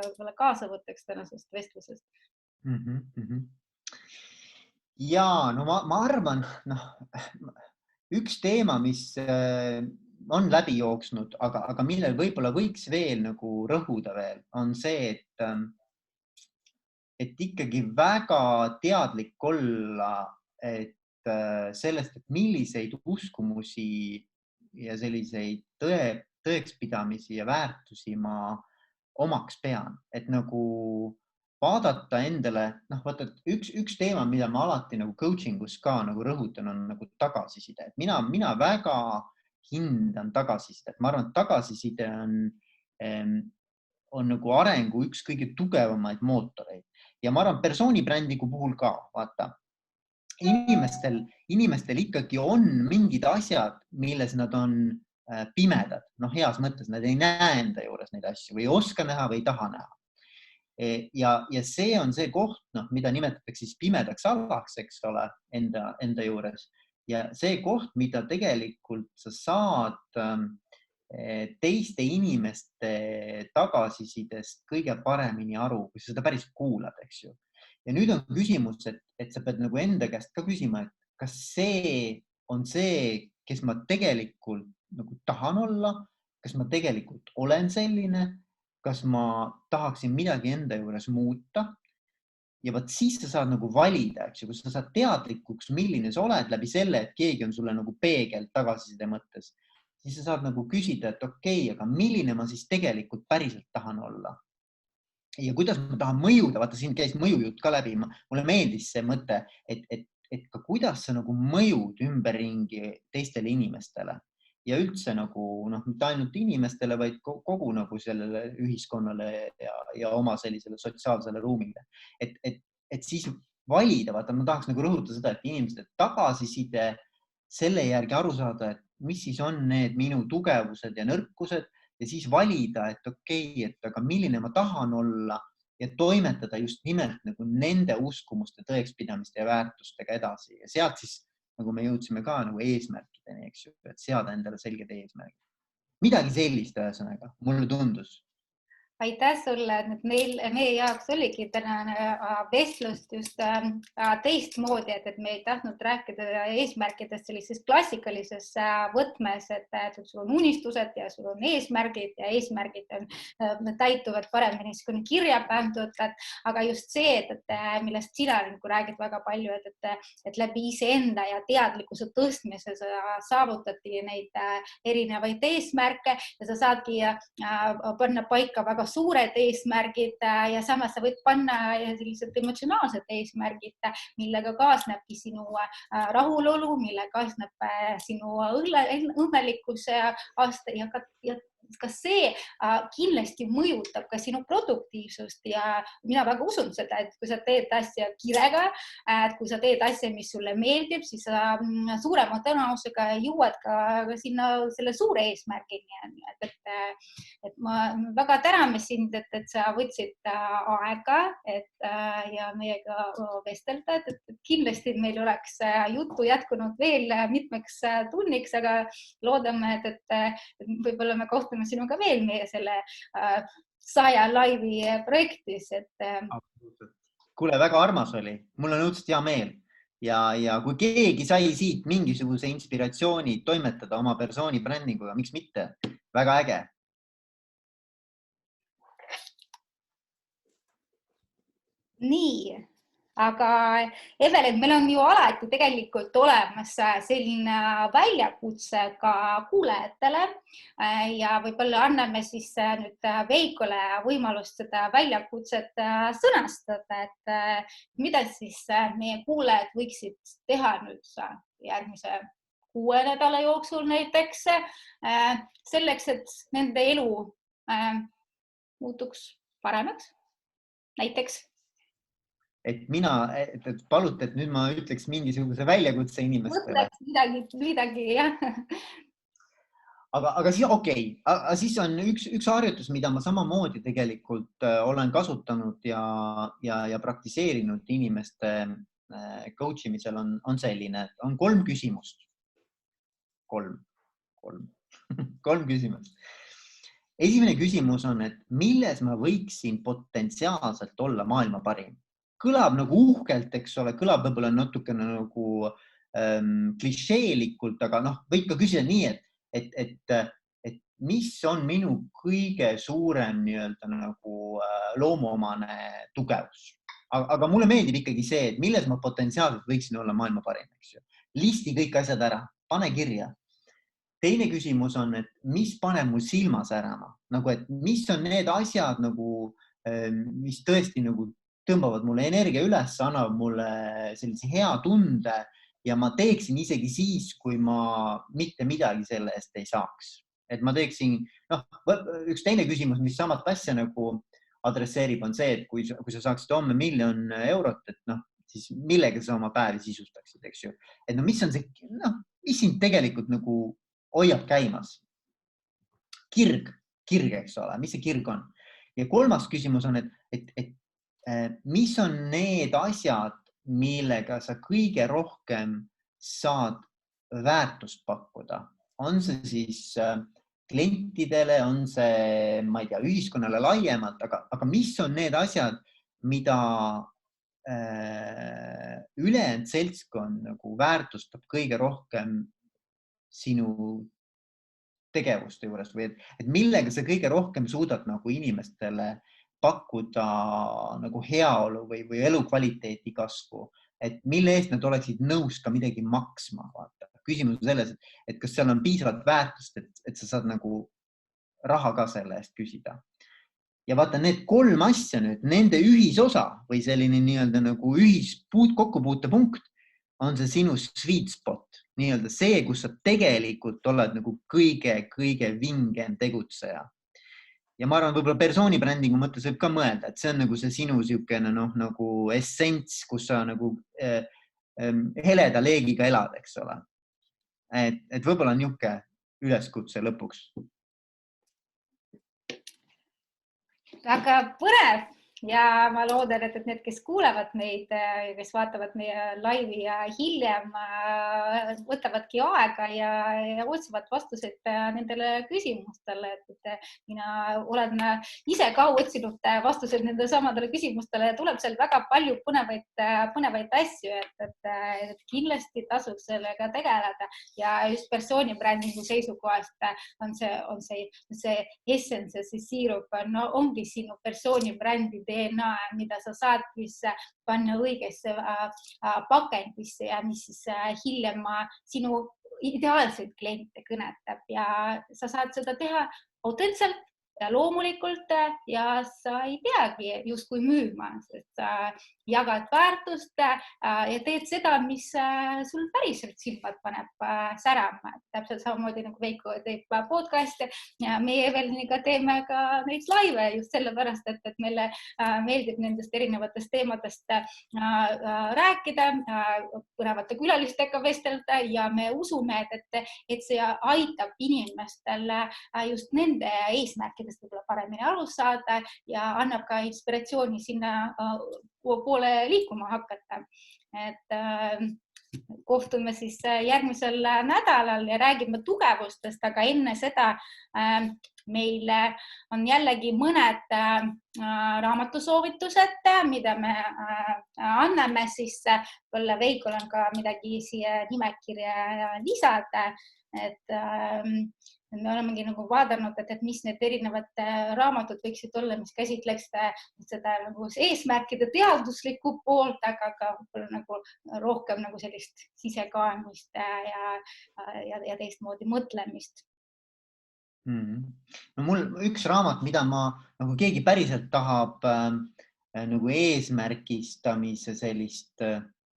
võib-olla kaasa võtaks tänasest vestlusest? Ja no ma arvan, üks teema, mis on läbi jooksnud, aga millel võib-olla võiks veel nagu rõhuda veel, on see, et ikkagi väga teadlik olla, et sellest, et milliseid uskumusi ja selliseid tõekspidamisi ja väärtusi ma omaks pean, et nagu vaadata endale, vaata, üks teema, mida ma alati nagu coachingus ka nagu rõhutan, on nagu tagasiside. Mina väga hindan tagasisidet. Ma arvan, et tagasiside on nagu arengu üks kõige tugevamaid mootoreid. Ja ma arvan, persooni brändigu puhul ka, vaata, inimestel ikkagi on mingid asjad, milles nad on pimedad, heas mõttes, nad ei näe enda juures neid asju või ei oska näha või ei taha näha. Ja see on see koht, mida nimetatakse siis pimedaks alaks, eks ole, enda juures. Ja see koht, mida tegelikult sa saad teiste inimeste tagasisidest kõige paremini aru, kui sa seda päris kuulad, eks ju. Ja nüüd on küsimus, et sa pead nagu enda käest ka küsima, et kas see on see, kes ma tegelikult nagu tahan olla, kas ma tegelikult olen selline, kas ma tahaksin midagi enda juures muuta. Ja võt siis sa saad nagu valida, eks ju, kui sa saad teadlikuks, milline sa oled läbi selle, et keegi on sulle nagu peegel tagasiside mõttes. Siis sa saad nagu küsida, et okei, aga milline ma siis tegelikult päriselt tahan olla. Ja kuidas ma tahan mõjuda, vaata siin käis mõjujutt ka läbi, mulle meeldis see mõte, et ka kuidas sa nagu mõjud ümberringi teistele inimestele ja üldse nagu, mitte ainult inimestele, vaid kogu nagu sellele ühiskonnale ja oma sellisele sotsiaalsele ruumile. Et siis valida, vaata, ma tahaks nagu rõhutada seda, et inimeste tagasiside selle järgi aru saada, et mis siis on need minu tugevused ja nõrkused ja siis valida, et okei, et aga milline ma tahan olla ja toimetada just nimelt nagu nende uskumuste, tõekspidamiste ja väärtustega edasi. Ja sealt siis, nagu me jõudsime ka nagu eesmärkideni, eks ju, et seada endale selged eesmärgid. Midagi sellist ühesõnaga, mulle tundus. Aitäh sulle, et meie jaoks oligi tänane vestlust just teistmoodi, et me ei tahtnud rääkida eesmärkidest sellises klassikalises võtmes, et sul on unistused ja sul on eesmärgid ja eesmärgid täituvad paremini kirja pandud, aga just see, et millest sina räägid väga palju, et läbi iseenda ja teadlikkuse tõstmise sa saavutati neid erinevaid eesmärke ja sa saadki panna paika väga suured eesmärgid ja samas sa võid panna sellised emotsionaalsed eesmärgid, millega kaasnebki sinu rahulolu, millega kaasneb sinu õnnelikkus aasta ja kas see kindlasti mõjutab ka sinu produktiivsust ja mina väga usun seda, et kui sa teed asja kirega, et kui sa teed asja, mis sulle meeldib, siis sa suurema tõenäosusega jõuad ka sinna selle suure eesmärgini. Et ma väga täname sind, et sa võtsid aega ja meiega vestelda, et kindlasti meil oleks juttu jätkunud veel mitmeks tunniks, aga loodame, et võib-olla me kohtume sinuga veel meie selle 100 laivi projektis. Kuule, väga armas oli. Mul on õudselt hea meel. Ja kui keegi sai siit mingisuguse inspiratsiooni toimetada oma persooni brändinguga, miks mitte? Väga äge. Nii. Aga Evelin, meil on ju alati tegelikult olemas selline väljakutse ka kuulajatele ja võib-olla anname siis nüüd Veikole võimalust seda väljakutset sõnastada, et mida siis meie kuulajad võiksid teha nüüd järgmise 6 nädala jooksul näiteks selleks, et nende elu muutuks paremaks näiteks. Et palute, et nüüd ma ütleks mingisuguse väljakutse inimestele. Mõtleks midagi, jah. Aga siis okei. Aga siis on üks harjutus, mida ma samamoodi tegelikult olen kasutanud ja praktiseerinud inimeste coach imisel on selline, et on 3 küsimust. 3 küsimust. Esimene küsimus on, et milles ma võiksin potentsiaalselt olla maailma parim? Kõlab nagu uhkelt, eks ole, kõlab võib-olla natukene nagu klišeelikult, aga võid ka küsida nii, et mis on minu kõige suurem nagu loomuomane tugevus. Aga mulle meeldib ikkagi see, et milles ma potentsiaalselt võiksin olla maailma parim, eks ju. Listi kõik asjad ära, pane kirja. Teine küsimus on, et mis paneb mul silma särama, nagu et mis on need asjad, nagu, mis tõesti nagu tõmbavad mulle energia üles, annavad mulle sellise hea tunde ja ma teeksin isegi siis, kui ma mitte midagi selle eest ei saaks. Et ma teeksin, üks teine küsimus, mis samat asja nagu adresseerib, on see, et kui sa saaksid homme 1 000 000 eurot, et siis millega sa oma päevi sisustaksid, eks ju. Et mis on see, mis sind tegelikult nagu hoiab käimas? Kirg, eks ole, mis see kirg on? Ja 3. küsimus on, et mis on need asjad, millega sa kõige rohkem saad väärtust pakkuda? On see siis klientidele, on see, ma ei tea, ühiskonnale laiemalt, aga mis on need asjad, mida ülejäänud seltskond nagu väärtustab kõige rohkem sinu tegevuste juures või et millega sa kõige rohkem suudad nagu inimestele pakkuda nagu heaolu või elukvaliteeti kasvu, et mille eest nad oleksid nõus ka midagi maksma. Vaata. Küsimus on selles, et kas seal on piisavalt väärtust, et sa saad nagu raha ka selle eest küsida. Ja vaata, need 3 asja nüüd, nende ühisosa või selline nii-öelda nagu kokkupuutepunkt on see sinu sweet spot, nii-öelda see, kus sa tegelikult oled nagu kõige vingem tegutseja. Ja ma arvan, võib-olla persoonibrändingu mõttes võib ka mõelda, et see on nagu see sinu siukene nagu essents, kus sa nagu heleda leegiga elad, eks ole. Et võib-olla on niuke üleskutse lõpuks. Väga põnev ja ma loodan, et need, kes kuulevad meid ja kes vaatavad meie laivi ja hiljem võtavadki aega ja otsivad vastuseid nendele küsimustele. Et mina olen ise ka otsinud vastuseid nendele samadele küsimustele ja tuleb seal väga palju põnevaid asju, et kindlasti tasub sellega tegeleda ja just persoonibrändingu seisukohast on see essence ja see siirup ongi sinu persoonibrändi DNA, mida sa saad panna õigesse pakendisse ja mis siis hiljem sinu ideaalseid kliente kõnetab ja sa saad seda teha autentselt ja loomulikult ja sa ei peagi justkui müüma, sest sa jagad väärtust ja teed seda, mis sul päriselt silmad paneb särama. Täpselt samamoodi nagu Veiko teeb podcast'e ja meie Eveliniga teeme ka neid laive just sellepärast, et meile meeldib nendest erinevatest teemadest rääkida, põnevate külalistega vestelda ja me usume, et see aitab inimestel just nende eesmärkidest võib-olla paremini aru saada ja annab ka inspiratsiooni sinna poole liikuma hakata. Et kohtume siis järgmisel nädalal ja räägime tugevustest, aga enne seda meil on jällegi mõned raamatusoovitused, mida me anname, siis võib-olla Veikol on ka midagi siia nimekirja lisada, et Me olemegi nagu vaadanud, et mis need erinevad raamatud võiksid olla, mis käsitleks seda nagu eesmärkide teaduslikku poolt, aga ka nagu rohkem nagu sellist sisekaemist ja teistmoodi mõtlemist. No mul üks raamat, mida ma nagu keegi päriselt tahab nagu eesmärgistamise sellist,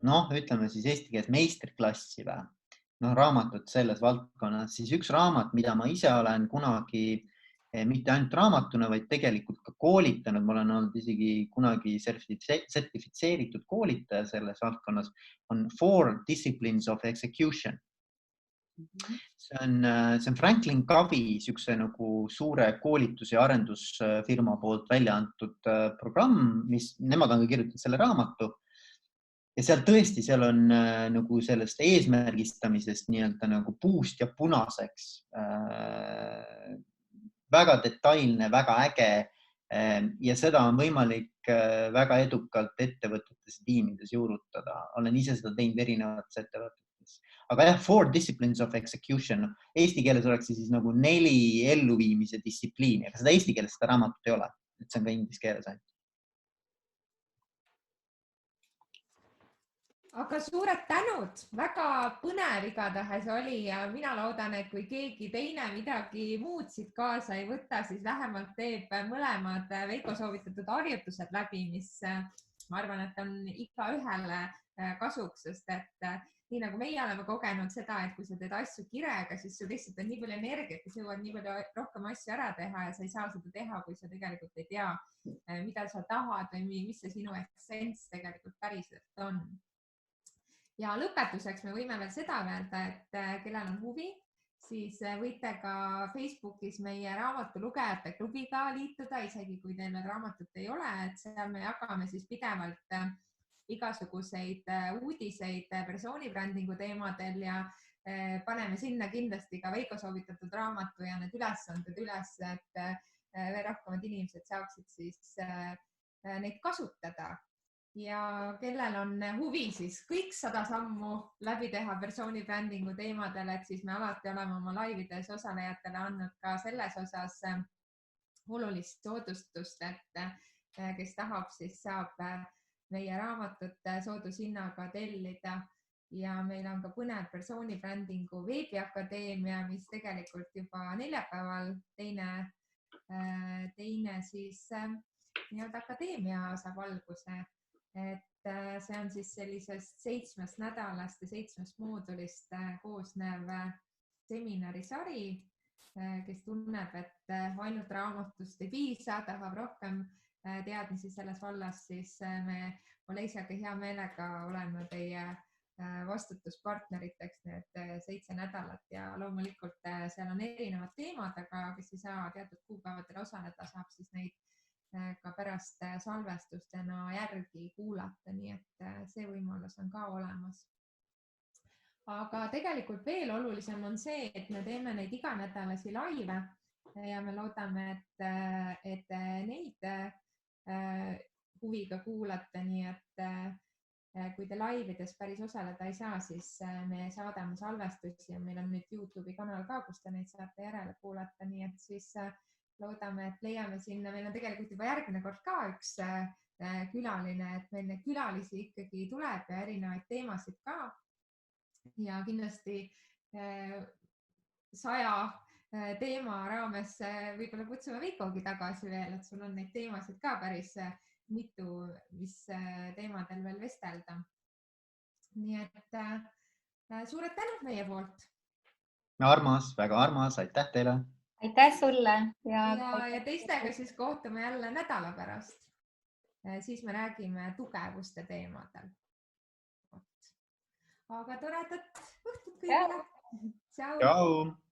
ütleme siis eesti keeles meistriklassi või raamatut selles valdkonnas, siis üks raamat, mida ma ise olen kunagi mitte ainult raamatuna, vaid tegelikult ka koolitanud, ma olen olnud isegi kunagi sertifitseeritud koolitaja selles valdkonnas, on 4 Disciplines of Execution. See on Franklin Covey siukse nagu suure koolitus- ja arendusfirma poolt välja antud programm, mis nemad on ka kirjutanud selle raamatu. Ja seal on nagu sellest eesmärgistamisest nii-öelda nagu puust ja punaseks. Väga detailne, väga äge ja seda on võimalik väga edukalt ettevõtetes ja tiimides juurutada. Olen ise seda teinud erinevates ettevõtetes. Aga jah, 4 Disciplines of Execution. Eesti keeles oleks siis nagu 4 elluviimise distsipliini, aga seda eesti keeles seda raamatut ei ole. See on ka inglise keeles ainult. Aga suured tänud, väga põnev igatahes oli ja mina loodan, et kui keegi teine midagi muud siit kaasa ei võta, siis vähemalt teeb mõlemad Veiko soovitatud harjutused läbi, mis ma arvan, et on igaühele kasuks, sest et nii nagu meie oleme kogenud seda, et kui sa teed asju kirega, siis sul lihtsalt on nii palju energiat ja sa jõuad nii palju rohkem asju ära teha ja sa ei saa seda teha, kui sa tegelikult ei tea, mida sa tahad või mis see sinu essents tegelikult päriselt on. Ja lõpetuseks me võime veel seda öelda, et kellel on huvi, siis võite ka Facebookis meie raamatulugejate klubiga liituda, isegi kui teil veel raamatut ei ole, et seal me jagame siis pidevalt igasuguseid uudiseid persoonibrändingu teemadel ja paneme sinna kindlasti ka Veiko soovitatud raamatu ja need ülesanded üles, et veel rohkemad inimesed saaksid siis neid kasutada. Ja kellel on huvi siis kõik 100 sammu läbi teha persoonibrändingu teemadel, et siis me alati oleme oma laivides osalejatele andnud ka selles osas olulist soodustust, et kes tahab, siis saab meie raamatut soodushinnaga tellida ja meil on ka põnev persoonibrändingu veebiakadeemia, mis tegelikult juba neljapäeval teine siis nii-öelda akadeemia saab alguse. Et see on siis sellisest 7 nädalast ja 7 moodulist koosnev seminarisari, kes tunneb, et ainult raamatust ei piisa, tahab rohkem teadmisi selles vallas, siis me Oleisiaga hea meelega oleme teie vastutuspartneriteks need 7 nädalat ja loomulikult seal on erinevad teemad, aga kes ei saa teatud kuupäevadel osaleda, saab siis neid ka pärast salvestustena järgi kuulata, nii et see võimalus on ka olemas. Aga tegelikult veel olulisem on see, et me teeme neid iganädalasi laive ja me loodame, et neid huviga kuulata, nii et kui te laivides päris osaleda ei saa, siis me saadame salvestusi ja meil on nüüd YouTube'i kanal ka, kus te neid saate järele kuulata, nii et siis loodame, et leiame sinna, meil on tegelikult juba järgmine kord ka üks külaline, et meil neid külalisi ikkagi tuleb ja erinevaid teemasid ka. Ja kindlasti 100 teema raames võib-olla kutsume Veikogi tagasi veel, et sul on neid teemasid ka päris mitu, mis teemadel veel vestelda. Nii et suured tänud meie poolt. Armas, väga armas, aitäh teile! Aitäh sulle! Ja teistega siis kohtume jälle nädala pärast. Siis me räägime tugevuste teemadel. Aga toredat õhtut kõigile! Ciao!